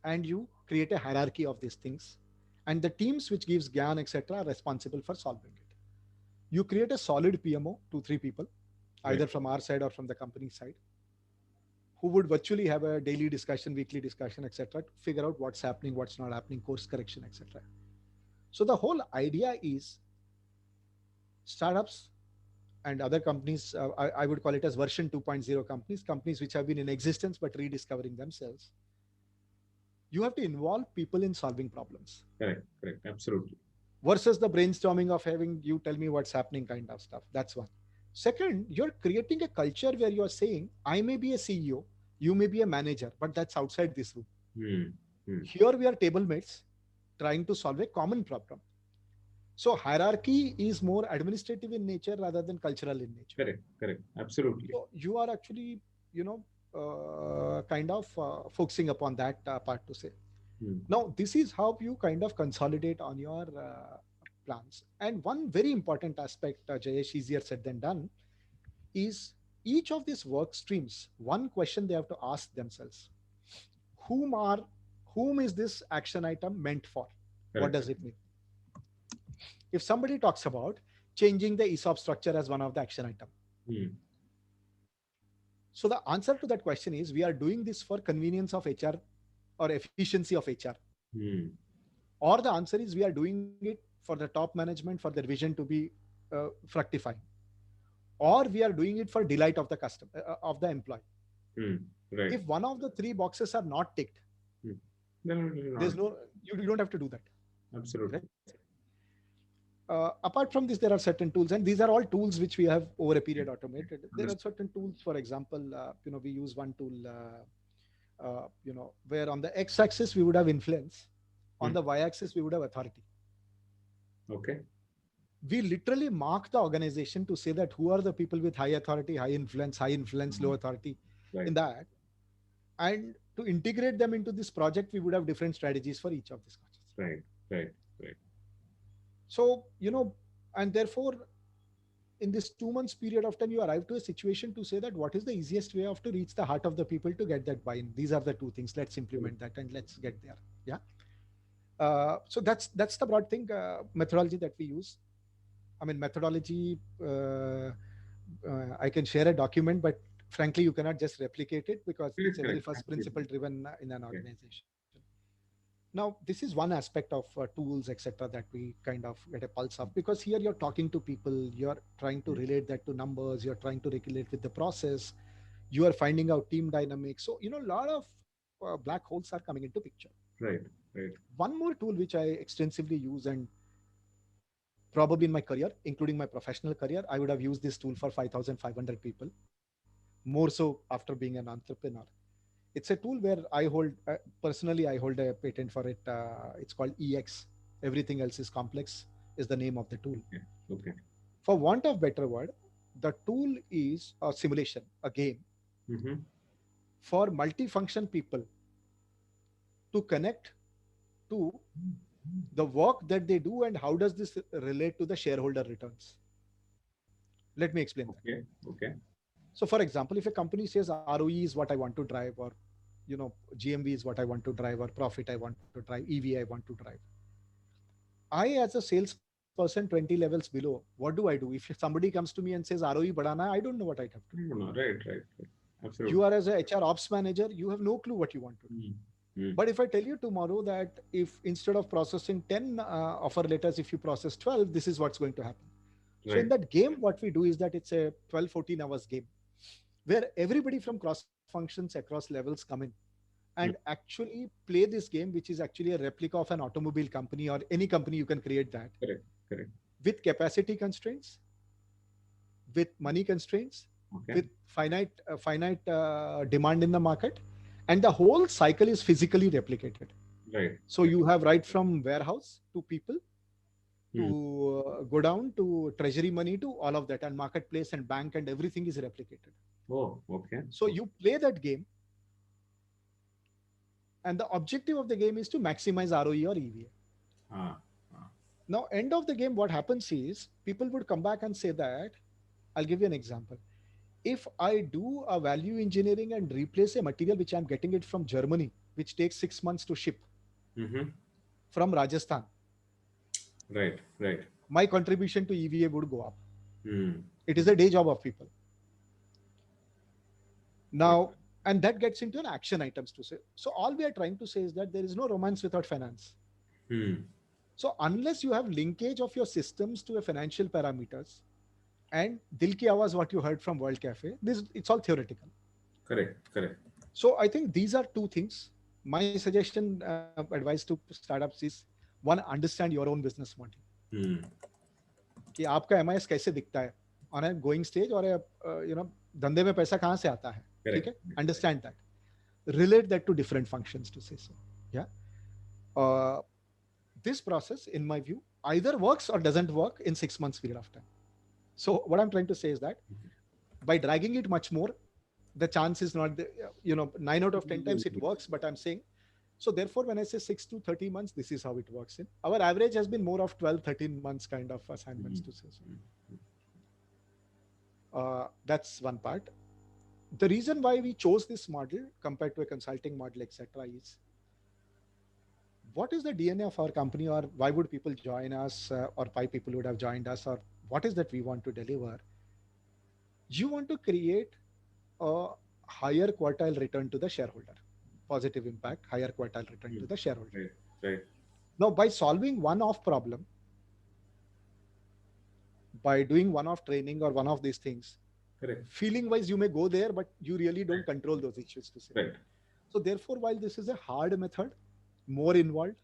And you create a hierarchy of these things. And the teams which gives GAN, etc., are responsible for solving it. You create a solid PMO, 2, 3 people, either Right. from our side or from the company side, who would virtually have a daily discussion, weekly discussion, etc., to figure out what's happening, what's not happening, course correction, etc. So the whole idea is startups and other companies, I would call it as version 2.0 companies which have been in existence but rediscovering themselves. You have to involve people in solving problems Correct. Correct. Absolutely. versus the brainstorming of having you tell me what's happening kind of stuff. That's one. Second, you're creating a culture where you're saying, I may be a CEO, you may be a manager, but that's outside this room. Hmm. Hmm. Here we are table mates trying to solve a common problem. So hierarchy is more administrative in nature rather than cultural in nature. Correct. Correct. Absolutely. So you are actually, you know, kind of focusing upon that part to say. Hmm. Now, this is how you kind of consolidate on your plans. And one very important aspect, Jayesh, easier said than done, is each of these work streams, one question they have to ask themselves: whom are, whom is this action item meant for? What Correct. does it mean? If somebody talks about changing the ESOP structure as one of the action item, Hmm. so the answer to that question is we are doing this for convenience of HR or efficiency of HR. Hmm. Or the answer is we are doing it for the top management for their vision to be fructifying, or we are doing it for delight of the customer of the employee. Hmm. Right. If one of the three boxes are not ticked, Hmm. Then there's not. no, you don't have to do that, Absolutely. right? Apart from this, there are certain tools, and these are all tools which we have over a period automated. There are Understood. certain tools, for example, we use one tool, where on the x-axis we would have influence, on Hmm. the y-axis we would have authority. Okay. We literally mark the organization to say that who are the people with high authority, high influence, low authority Right. in that. And to integrate them into this project, we would have different strategies for each of these coaches. Right. Right. Right. So, and therefore, in this 2 months period of time, you arrive to a situation to say that what is the easiest way of to reach the heart of the people to get that buy-in. These are the two things. Let's implement that and let's get there. Yeah. So that's the broad thing, methodology that we use. I mean, methodology, I can share a document, but frankly, you cannot just replicate it because it's Correct. a very Correct. first principle Absolutely. driven in an Yeah. organization. Now, this is one aspect of tools, etc., that we kind of get a pulse of, because here you're talking to people, you're trying to Hmm. relate that to numbers, you're trying to relate with the process, you are finding out team dynamics. So, a lot of black holes are coming into picture. Right. Right. One more tool which I extensively use, and probably in my career, including my professional career, I would have used this tool for 5,500 people, more so after being an entrepreneur. It's a tool where personally, I hold a patent for it. It's called EX. Everything else is complex, is the name of the tool. Okay. Okay. For want of better word, the tool is a simulation, a game Mm-hmm. for multifunction people to connect to the work that they do and how does this relate to the shareholder returns. Let me explain that. Okay. Okay. So, for example, if a company says ROE is what I want to drive, or GMV is what I want to drive, or profit I want to drive, EV I want to drive, I, as a salesperson 20 levels below, what do I do? If somebody comes to me and says ROE badana, I don't know what I'd have to do. No, no. Right. Right. Right. You Absolutely. are, as a HR ops manager, you have no clue what you want to do. Hmm. Hmm. But if I tell you tomorrow that if instead of processing 10 offer letters, if you process 12, this is what's going to happen. So in Right. that game, what we do is that it's a 12, 14 hours game where everybody from cross functions across levels come in and Hmm. actually play this game, which is actually a replica of an automobile company or any company. You can create that Correct. Correct. with capacity constraints, with money constraints, Okay. with finite demand in the market, and the whole cycle is physically replicated. Right. So you have right from warehouse to people Hmm. to go down to treasury money to all of that, and marketplace and bank and everything is replicated. Oh. Okay. So you play that game, and the objective of the game is to maximize ROE or EVA. Ah. Ah. Now, end of the game, what happens is people would come back and say that, I'll give you an example. If I do a value engineering and replace a material which I'm getting it from Germany, which takes 6 months to ship Mm-hmm. from Rajasthan, Right. Right. my contribution to EVA would go up. Hmm. It is a day job of people. Right. Now, and that gets into an action items to say. So all we are trying to say is that there is no romance without finance. Hmm. So unless you have linkage of your systems to a financial parameters, and Dil Ki Awaaz, what you heard from World Cafe, this it's all theoretical. Correct. Correct. So I think these are two things. My suggestion, advice to startups is one, understand your own business model. Hmm. कि आपका MIS कैसे दिखता है on A going stage और you know धंधे में पैसा कहाँ से आता है. ठीक Correct. है, understand that, relate that to different functions to say so. Yeah. uh, this process in my view either works or doesn't work in 6 months period of time. So what I'm trying to say is that by dragging it much more, the chance is not the, 9 out of 10 times it works, but I'm saying, so therefore when I say 6 to 30 months, this is how it works in our average has been more of 12-13 months kind of assignments to say so. That's one part. The reason why we chose this model compared to a consulting model, etc., is what is the DNA of our company, or why would people join us, or why people would have joined us, or what is that we want to deliver? You want to create a higher quartile return to the shareholder, positive impact, higher quartile return to the shareholder. Right. Right. Now, by solving one-off problem, by doing one-off training or one of these things, Correct. feeling wise you may go there, but you really don't control those issues to say. Right. So therefore, while this is a hard method, more involved,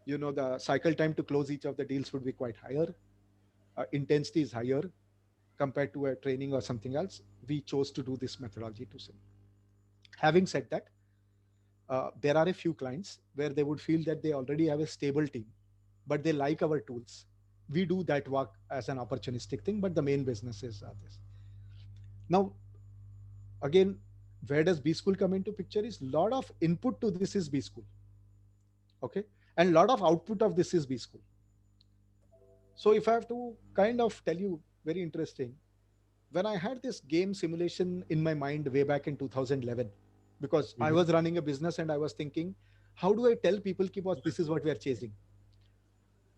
the cycle time to close each of the deals would be quite higher, intensity is higher compared to a training or something else. We chose to do this methodology to say. Having said that, there are a few clients where they would feel that they already have a stable team, but they like our tools. We do that work as an opportunistic thing, but the main business is this. Now, again, where does B School come into picture? Is lot of input to this is B School, okay, and lot of output of this is B School. So if I have to kind of tell you, very interesting, when I had this game simulation in my mind way back in 2011, because I was running a business and I was thinking, how do I tell people about this is what we are chasing?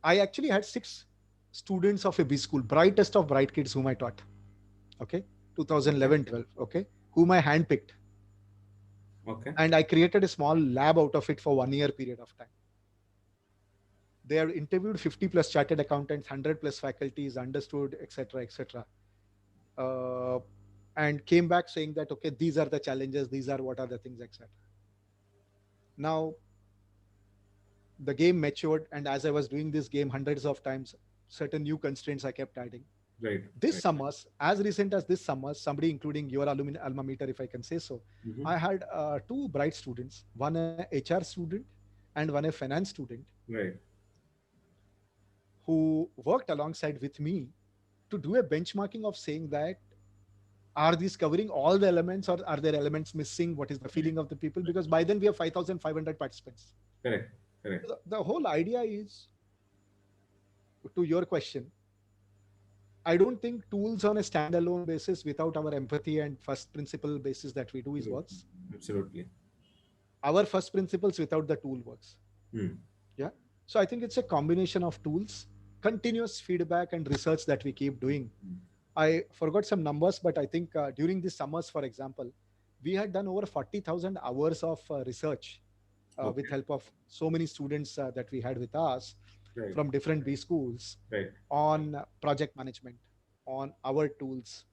I actually had 6 students of a B School, brightest of bright kids whom I taught, okay, 2011-12, okay, whom I handpicked. Okay. And I created a small lab out of it for 1 year period of time. They have interviewed 50 plus chartered accountants, 100 plus faculties, understood, etc., etc., and came back saying that, okay, these are the challenges, these are what are the things, etc. Now, the game matured, and as I was doing this game hundreds of times, certain new constraints I kept adding. Right. This right. summers, as recent as this summer, somebody, including your alma mater, if I can say so, I had 2 bright students, one a HR student and one a finance student, Right. who worked alongside with me to do a benchmarking of saying that, are these covering all the elements or are there elements missing? What is the feeling of the people? Because by then we have 5,500 participants. Correct. Correct. The whole idea is, to your question, I don't think tools on a standalone basis without our empathy and first principle basis that we do is works. Absolutely. Our first principles without the tool works. Yeah. So I think it's a combination of tools, continuous feedback and research that we keep doing. I forgot some numbers, but I think during the summers, for example, we had done over 40,000 hours of research with help of so many students that we had with us from different B schools on project management, on our tools,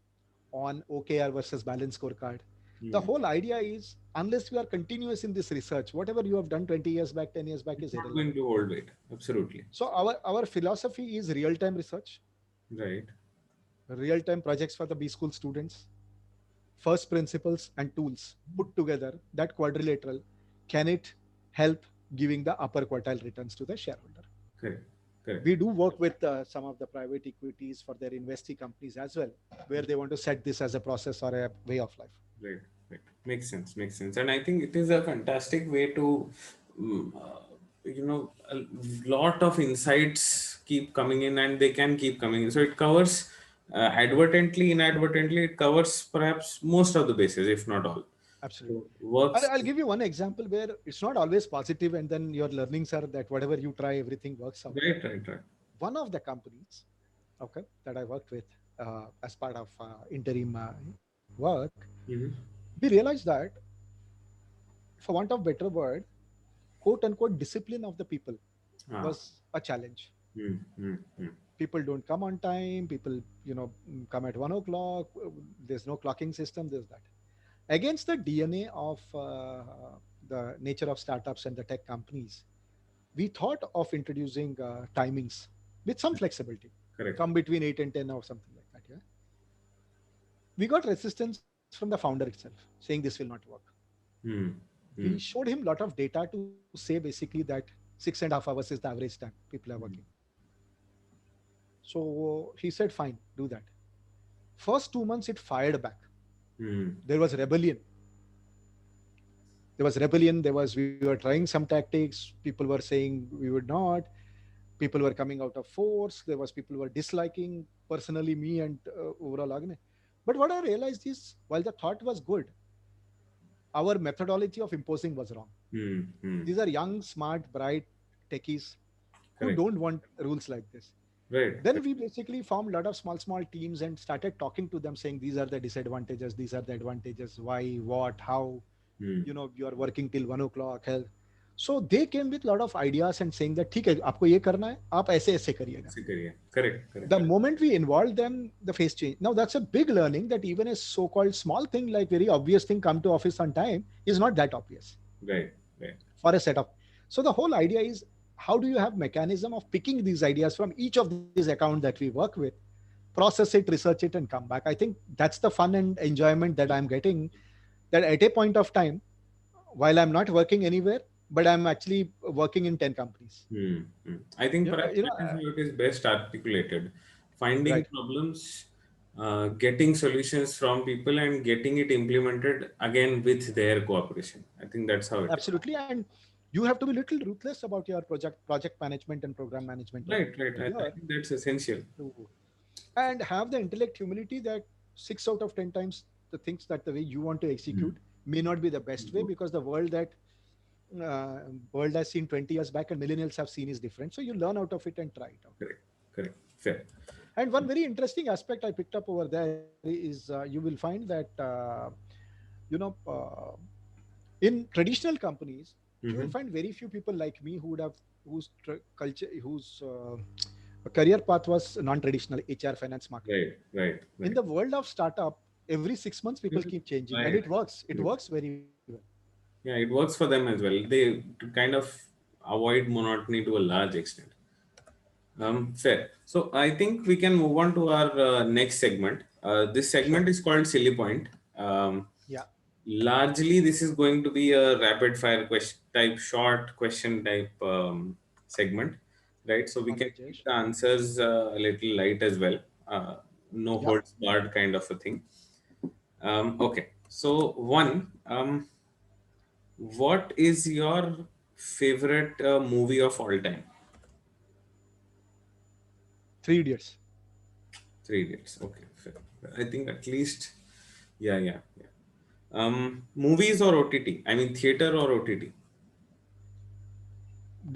on OKR versus balance scorecard. The whole idea is, unless we are continuous in this research, whatever you have done 20 years back, 10 years back is irrelevant. Going to hold weight. Absolutely. So our philosophy is real-time research. Right. Real-time projects for the B school students, first principles and tools put together, that quadrilateral, can it help giving the upper quartile returns to the shareholder? Correct. Correct. We do work with some of the private equities for their investee companies as well, where they want to set this as a process or a way of life. Right. Right. Makes sense. Makes sense. And I think it is a fantastic way to, a lot of insights keep coming in, and they can keep coming in. So it covers advertently, inadvertently, it covers perhaps most of the bases, if not all. Absolutely. So works. I'll give you one example where it's not always positive, and then your learnings are that whatever you try, everything works out. Right. Right. Right. One of the companies, okay, that I worked with as part of interim work, we realized that, for want of better word, quote unquote, discipline of the people was a challenge. People don't come on time. People, come at 1 o'clock. There's no clocking system. There's that. Against the DNA of the nature of startups and the tech companies, we thought of introducing timings with some flexibility, Correct. come between 8 and 10 or something like that. Yeah, we got resistance from the founder itself, saying this will not work. Hmm. We Hmm. showed him a lot of data to say basically that 6.5 hours is the average time people are working. So he said, fine, do that. First 2 months, it fired back. Hmm. There was rebellion. We were trying some tactics. People were saying we would not. People were coming out of force. There was people who were disliking personally me and overall Agne. But what I realized is, while the thought was good, our methodology of imposing was wrong. Hmm. Hmm. These are young, smart, bright techies who Correct. don't want rules like this. Right. Then we basically formed a lot of small teams and started talking to them, saying these are the disadvantages, these are the advantages, why, what, how. Hmm. You are working till 1 o'clock. Hell. So they came with a lot of ideas and saying that ठीक है आपको ये करना है आप ऐसे ऐसे करिएगा. Sikariya. Correct. Correct. The moment we involve them, the face change. Now that's a big learning that even a so-called small thing like very obvious thing come to office on time is not that obvious Right. Right. for a setup. So the whole idea is how do you have mechanism of picking these ideas from each of these accounts that we work with, process it, research it, and come back. I think that's the fun and enjoyment that I'm getting. That at a point of time, while I'm not working anywhere, but I'm actually working in 10 companies. Hmm. Hmm. I think perhaps You know, that is how it is best articulated. Finding right? problems, getting solutions from people, and getting it implemented again with their cooperation. I think that's how it is. Absolutely, and you have to be little ruthless about your project management and program management over Right. Right. I here think that's essential. to, and have the intellect humility that 6 out of 10 times the things that the way you want to Hmm. execute may not be the best way because the world has seen 20 years back and millennials have seen is different. So you learn out of it and try it out. Correct. Correct. Fair. And one very interesting aspect I picked up over there is you will find that you know in traditional companies you will Mm-hmm. find very few people like me who would have culture whose career path was non-traditional HR, finance, marketing. Right. Right. In Right. the world of startup, every 6 months people Mhm. keep changing, and Right. it works very well. Yeah, it works for them as well. They kind of avoid monotony to a large extent. Fair. So I think we can move on to our next segment. This Sure. segment is called Silly Point. Yeah. Largely, this is going to be a rapid fire question type, short question type segment, right? So we All can right, keep Jayesh. the answers a little light as well. No Yeah. holds barred kind of a thing. Okay. So one, what is your favorite movie of all time? Three Idiots. Three Idiots. Okay, fair. I think at least, yeah, yeah, yeah. Movies or OTT? I mean, theater or OTT?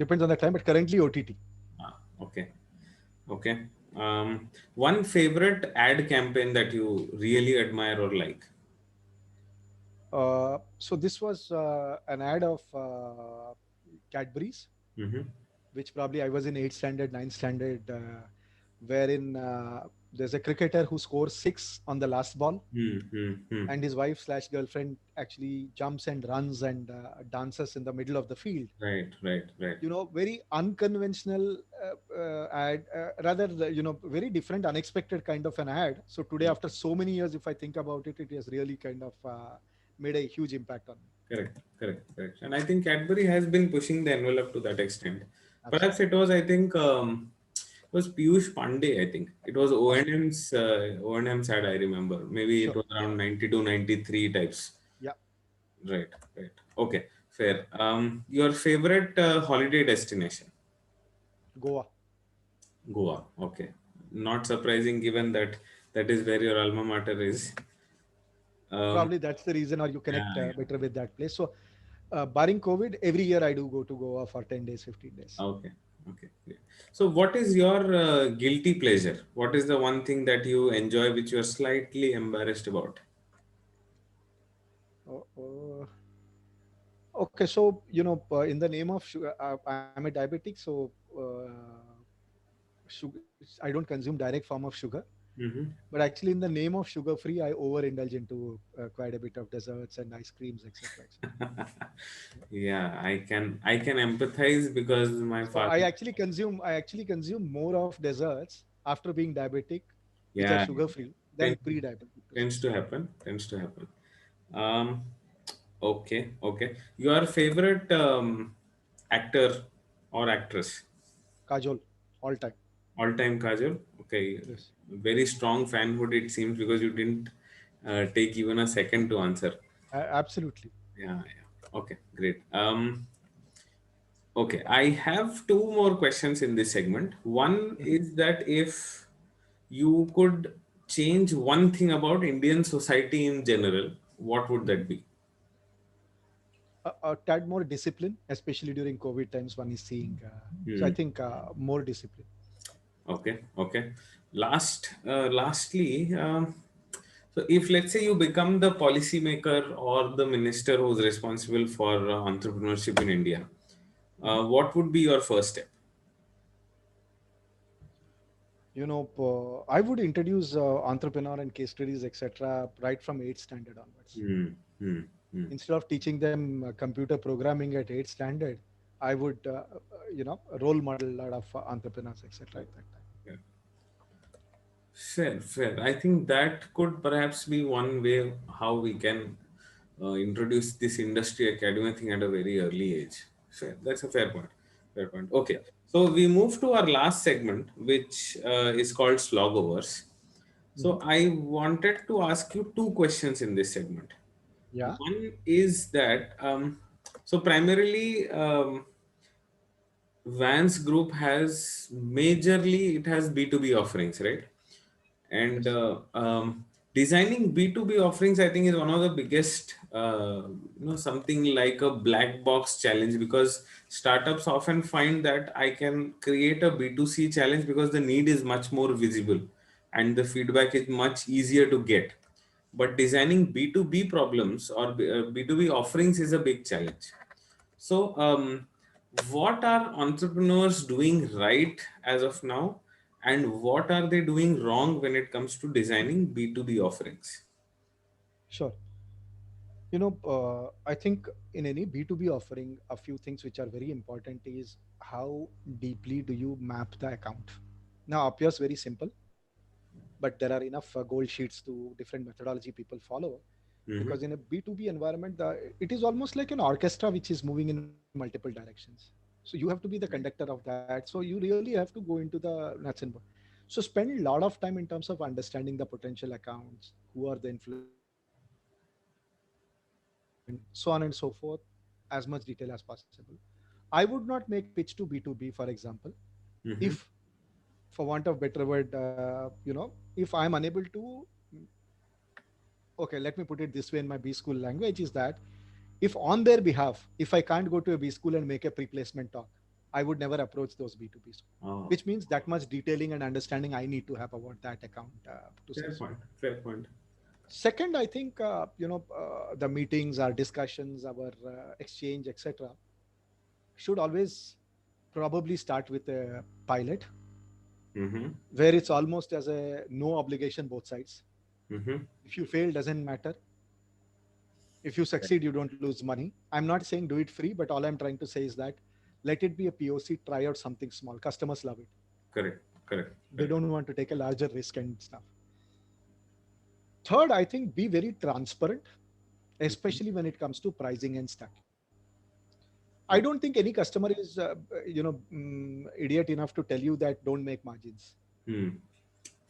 Depends on the time, but currently OTT. Ah, okay, okay. One favorite ad campaign that you really admire or like? So this was an ad of Cadbury's, Mm-hmm. which probably I was in 8th standard, 9th standard, wherein there's a cricketer who scores six on the last ball, Mm-hmm. and his wife slash girlfriend actually jumps and runs and dances in the middle of the field. Right, right, right. Very unconventional ad, rather, very different, unexpected kind of an ad. So today, after so many years, if I think about it, it has really kind of made a huge impact on me. Correct, correct, correct. And I think Cadbury has been pushing the envelope to that extent. Perhaps Absolutely. it was, I think, it was Piyush Pandey, I think. It was Possibly. O&M's ad, I remember. Maybe it Sure. was around 92, 93 types. Yeah. Right, right. Okay, fair. Your favorite holiday destination? Goa. Goa. Okay. Not surprising given that that is where your alma mater is. Um, Probably that's the reason, or you yeah, connect yeah. better with that place. So, barring COVID, every year I do go to Goa for 10 days, 15 days. Okay. Okay. Great. So, what is your guilty pleasure? What is the one thing that you enjoy which you are slightly embarrassed about? Uh, okay, so in the name of sugar, I'm a diabetic, so sugar, I don't consume direct form of sugar. Mm-hmm. But actually, in the name of sugar free, I overindulge into quite a bit of desserts and ice creams, etc., etc. Yeah, I can empathize because my So I father. actually consume more of desserts after being diabetic, which are Yeah, sugar free, than tends pre-diabetic tends desserts. to happen. Tends to happen. Um, okay, okay. Your favorite actor or actress? Kajol, all time. All-time Kajol. Okay, Yes, very strong fanhood it seems because you didn't take even a second to answer. absolutely. Yeah, yeah. Okay, great. Okay, I have two more questions in this segment. One Mhm. is that if you could change one thing about Indian society in general, what would Mhm. that be? A tad more discipline, especially during COVID times. One is seeing. So I Hmm. think more discipline. Okay, okay. Lastly, so if let's say you become the policymaker or the minister who's responsible for entrepreneurship in India, Mhm. what would be your first step? I would introduce entrepreneur and case studies, etc., right from eighth standard onwards. Hmm. Hmm. Hmm. Instead of teaching them computer programming at eighth standard, I would, role model a lot of entrepreneurs, etc. at that time. Yeah. Fair, fair. I think that could perhaps be one way how we can introduce this industry academy thing at a very early age. Fair. That's a fair point. Fair point. Okay. Yeah. So we move to our last segment, which is called slogovers. Mhm. So I wanted to ask you two questions in this segment. Yeah. One is that so primarily Vans Group has majorly it has B2B offerings, right? And Yes. designing B2B offerings, I think, is one of the biggest, something like a black box challenge because startups often find that I can create a B2C challenge because the need is much more visible and the feedback is much easier to get. But designing B2B problems or B2B offerings is a big challenge. So, what are entrepreneurs doing right as of now, and what are they doing wrong when it comes to designing B2B offerings? Sure. I think in any B2B offering, a few things which are very important is how deeply do you map the account. Now, appears very simple, but there are enough gold sheets to different methodology people follow. Mm-hmm. Because in a B2B environment, it is almost like an orchestra which is moving in multiple directions. So you have to be the conductor of that. So you really have to go into the nuts and bolts. So spend a lot of time in terms of understanding the potential accounts, who are the influential people, and so on and so forth, as much detail as possible. I would not make pitch to B2B, for example, Mm-hmm. if, for want of better word, if I'm unable to, okay, let me put it this way in my B school language is that if on their behalf, if I can't go to a B school and make a pre-placement talk, I would never approach those B2Bs, Oh, which means that much detailing and understanding I need to have about that account to fair succeed. point. Fair point. Second, I think the meetings, our discussions, our exchange, etc., should always probably start with a pilot Mm-hmm. where it's almost as a no obligation both sides. Mm-hmm. If you fail, doesn't matter. If you succeed, you don't lose money. I'm not saying do it free, but all I'm trying to say is that let it be a POC, try out something small. Customers love it. Correct. Correct. They Correct. don't want to take a larger risk and stuff. Third, I think be very transparent, Mm-hmm. especially when it comes to pricing and stacking. I don't think any customer is idiot enough to tell you that don't make margins. Mm.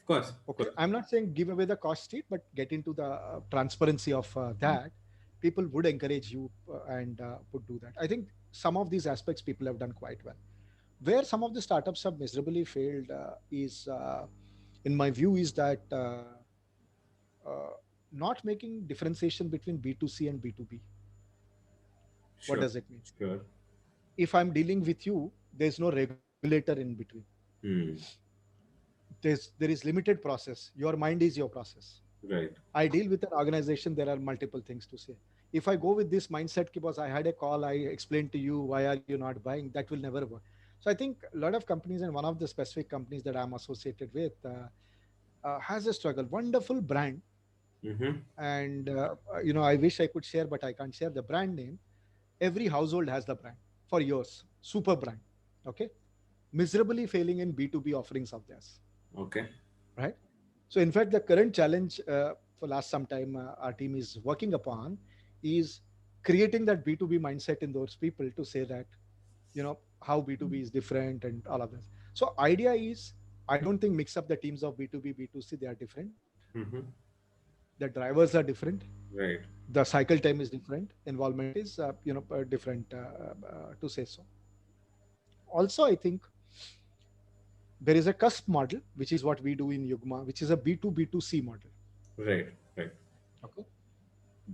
Of course. Of Okay, course. I'm not saying give away the cost sheet, but get into the transparency of that. People would encourage you and would do that. I think some of these aspects people have done quite well. Where some of the startups have miserably failed is, in my view, is that uh, not making differentiation between B2C and B2B. What Sure. does it mean? Sure. If I'm dealing with you, there's no regulator in between. Mm. There is limited process. Your mind is your process. Right. I deal with an organization, there are multiple things to say. If I go with this mindset, because I had a call, I explained to you why are you not buying, that will never work. So I think a lot of companies, and one of the specific companies that I'm associated with, has a struggle. Wonderful brand, Mm-hmm. and I wish I could share, but I can't share the brand name. Every household has the brand for years. Super brand. Okay, miserably failing in B2B offerings of theirs. Okay. Right. So in fact, the current challenge for last some time our team is working upon is creating that B2B mindset in those people to say that how B2B is different and all of this. So idea is, I don't think mix up the teams of B2B, B2C, they are different. Mm-hmm. The drivers are different. Right. The cycle time is different. Involvement is different to say so. Also, I think there is a cusp model, which is what we do in Yugma, which is a B2B2C model. Right. Right. Okay,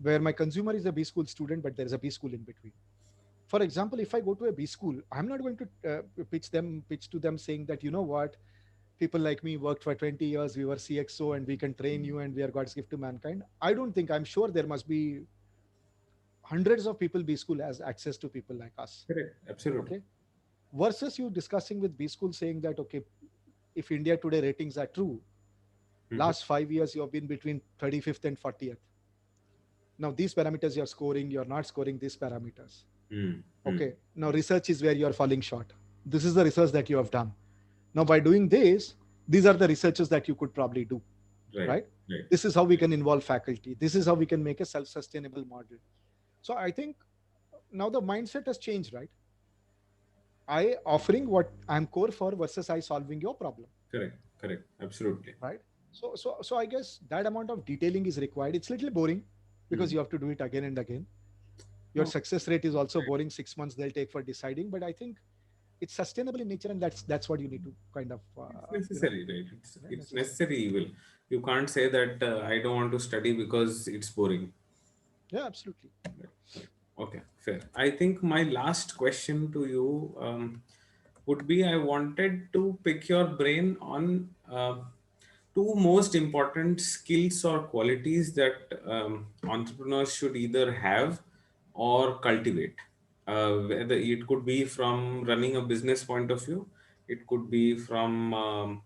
where my consumer is a B school student, but there is a B school in between. For example, if I go to a B school, I'm not going to pitch to them saying that, what, people like me worked for 20 years, we were CXO and we can train you and we are God's gift to mankind. I don't think, I'm sure there must be hundreds of people B school has access to people like us. Correct. Absolutely. Okay. Versus you discussing with B school saying that, okay, if India today ratings are true, Mm-hmm. last 5 years you have been between 35th and 40th. Now these parameters you're scoring, you're not scoring these parameters. Mm-hmm. Okay. Now research is where you're falling short. This is the research that you have done. Now by doing this, these are the researches that you could probably do, Right. right? Right. This is how we can involve faculty. This is how we can make a self-sustainable model. So I think now the mindset has changed, right? I offering what I'm core for versus I solving your problem, Correct. Correct. Absolutely. right? So I guess that amount of detailing is required. It's a little boring because Mm. you have to do it again and again. Your No. success rate is also boring. 6 months they'll take for deciding, but I think it's sustainable in nature, and that's what you need to kind of It's necessary, right? It's necessary. necessary evil. You can't say that I don't want to study because it's boring. Yeah, absolutely. Right, right. Okay, fair. I think my last question to you would be, I wanted to pick your brain on two most important skills or qualities that entrepreneurs should either have or cultivate. Whether it could be from running a business point of view, it could be from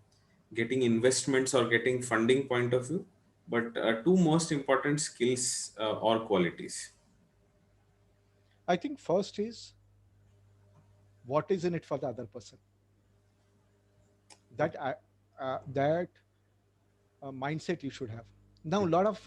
getting investments or getting funding point of view, but two most important skills or qualities. I think first is what is in it for the other person. That mindset you should have. Now, a lot of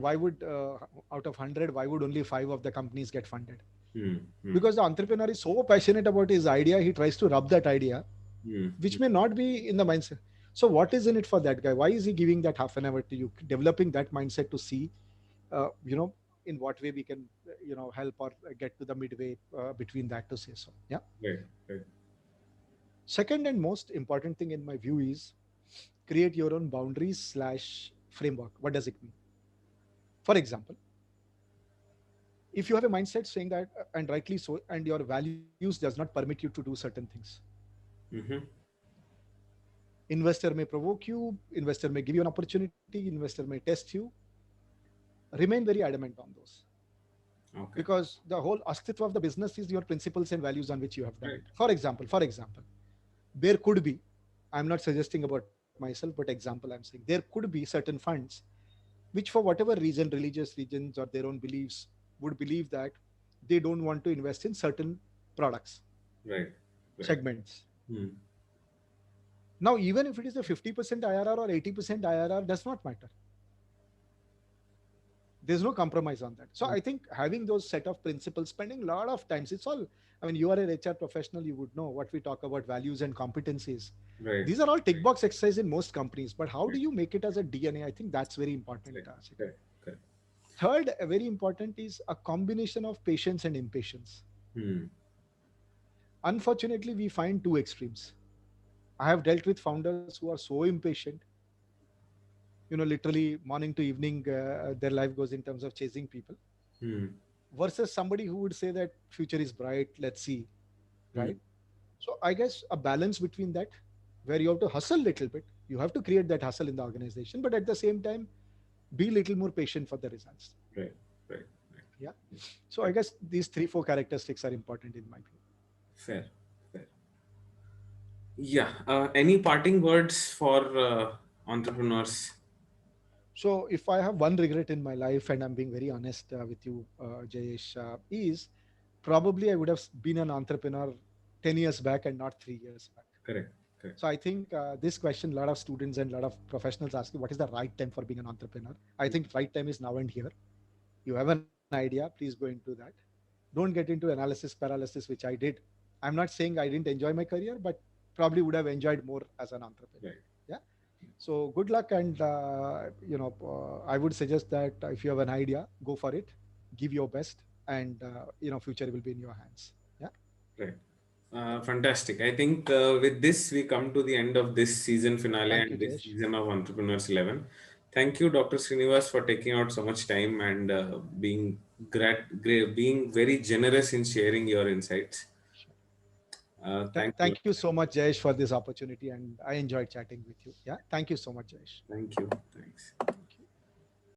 why would out of 100, why would only 5 of the companies get funded? Hmm. Hmm. Because the entrepreneur is so passionate about his idea, he tries to rub that idea, Hmm. which may not be in the mindset. So, what is in it for that guy? Why is he giving that half an hour to you? Developing that mindset to see, uh, you know, in what way we can, help or get to the midway between that to say so. Yeah. Right. Right. Second and most important thing in my view is create your own boundaries slash framework. What does it mean? For example, if you have a mindset saying that, and rightly so, and your values does not permit you to do certain things, Mm-hmm. investor may provoke you, investor may give you an opportunity, investor may test you. Remain very adamant on those, Okay. because the whole astitva of the business is your principles and values on which you have done Right. it. For example, there could be, I'm not suggesting about myself, but example I'm saying, there could be certain funds which for whatever reason, religious reasons or their own beliefs, would believe that they don't want to invest in certain products, Right. Right. segments. Hmm. Now, even if it is a 50% IRR or 80% IRR, does not matter. There's no compromise on that. So I think having those set of principles, spending a lot of times, it's all, I mean, you are an HR professional, you would know what we talk about, values and competencies. Right. These are all tick box exercise in most companies, but how Right. do you make it as a DNA? I think that's very important. Right. Siddharth. Correct. Correct. Third, very important is a combination of patience and impatience. Hmm. Unfortunately, we find two extremes. I have dealt with founders who are so impatient, literally morning to evening, their life goes in terms of chasing people, Hmm. versus somebody who would say that future is bright, let's see, Hmm. right? So I guess a balance between that, where you have to hustle a little bit, you have to create that hustle in the organization, but at the same time, be a little more patient for the results. Right. Right. Right. Yeah. So I Right. guess these 3 4 characteristics are important in my view. Fair. Fair. Yeah. Any parting words for entrepreneurs? So if I have one regret in my life, and I'm being very honest with you, Jayesh, is probably I would have been an entrepreneur 10 years back and not 3 years back. Correct, correct. So I think this question, a lot of students and a lot of professionals ask you, what is the right time for being an entrepreneur? I think right time is now and here. You have an idea, please go into that. Don't get into analysis paralysis, which I did. I'm not saying I didn't enjoy my career, but probably would have enjoyed more as an entrepreneur. Right. Yeah. So good luck, and I would suggest that if you have an idea, go for it, give your best, and future will be in your hands. Yeah. Right. Fantastic. I think with this, we come to the end of this season finale Thank you, and this Jayesh. season of Entrepreneurs 11. Thank you, Dr. Srinivas, for taking out so much time and being very generous in sharing your insights. Sure. Thank you. Thank you so much, Jayesh, for this opportunity, and I enjoyed chatting with you. Yeah. Thank you so much, Jayesh. Thank you. Thanks. Thank you.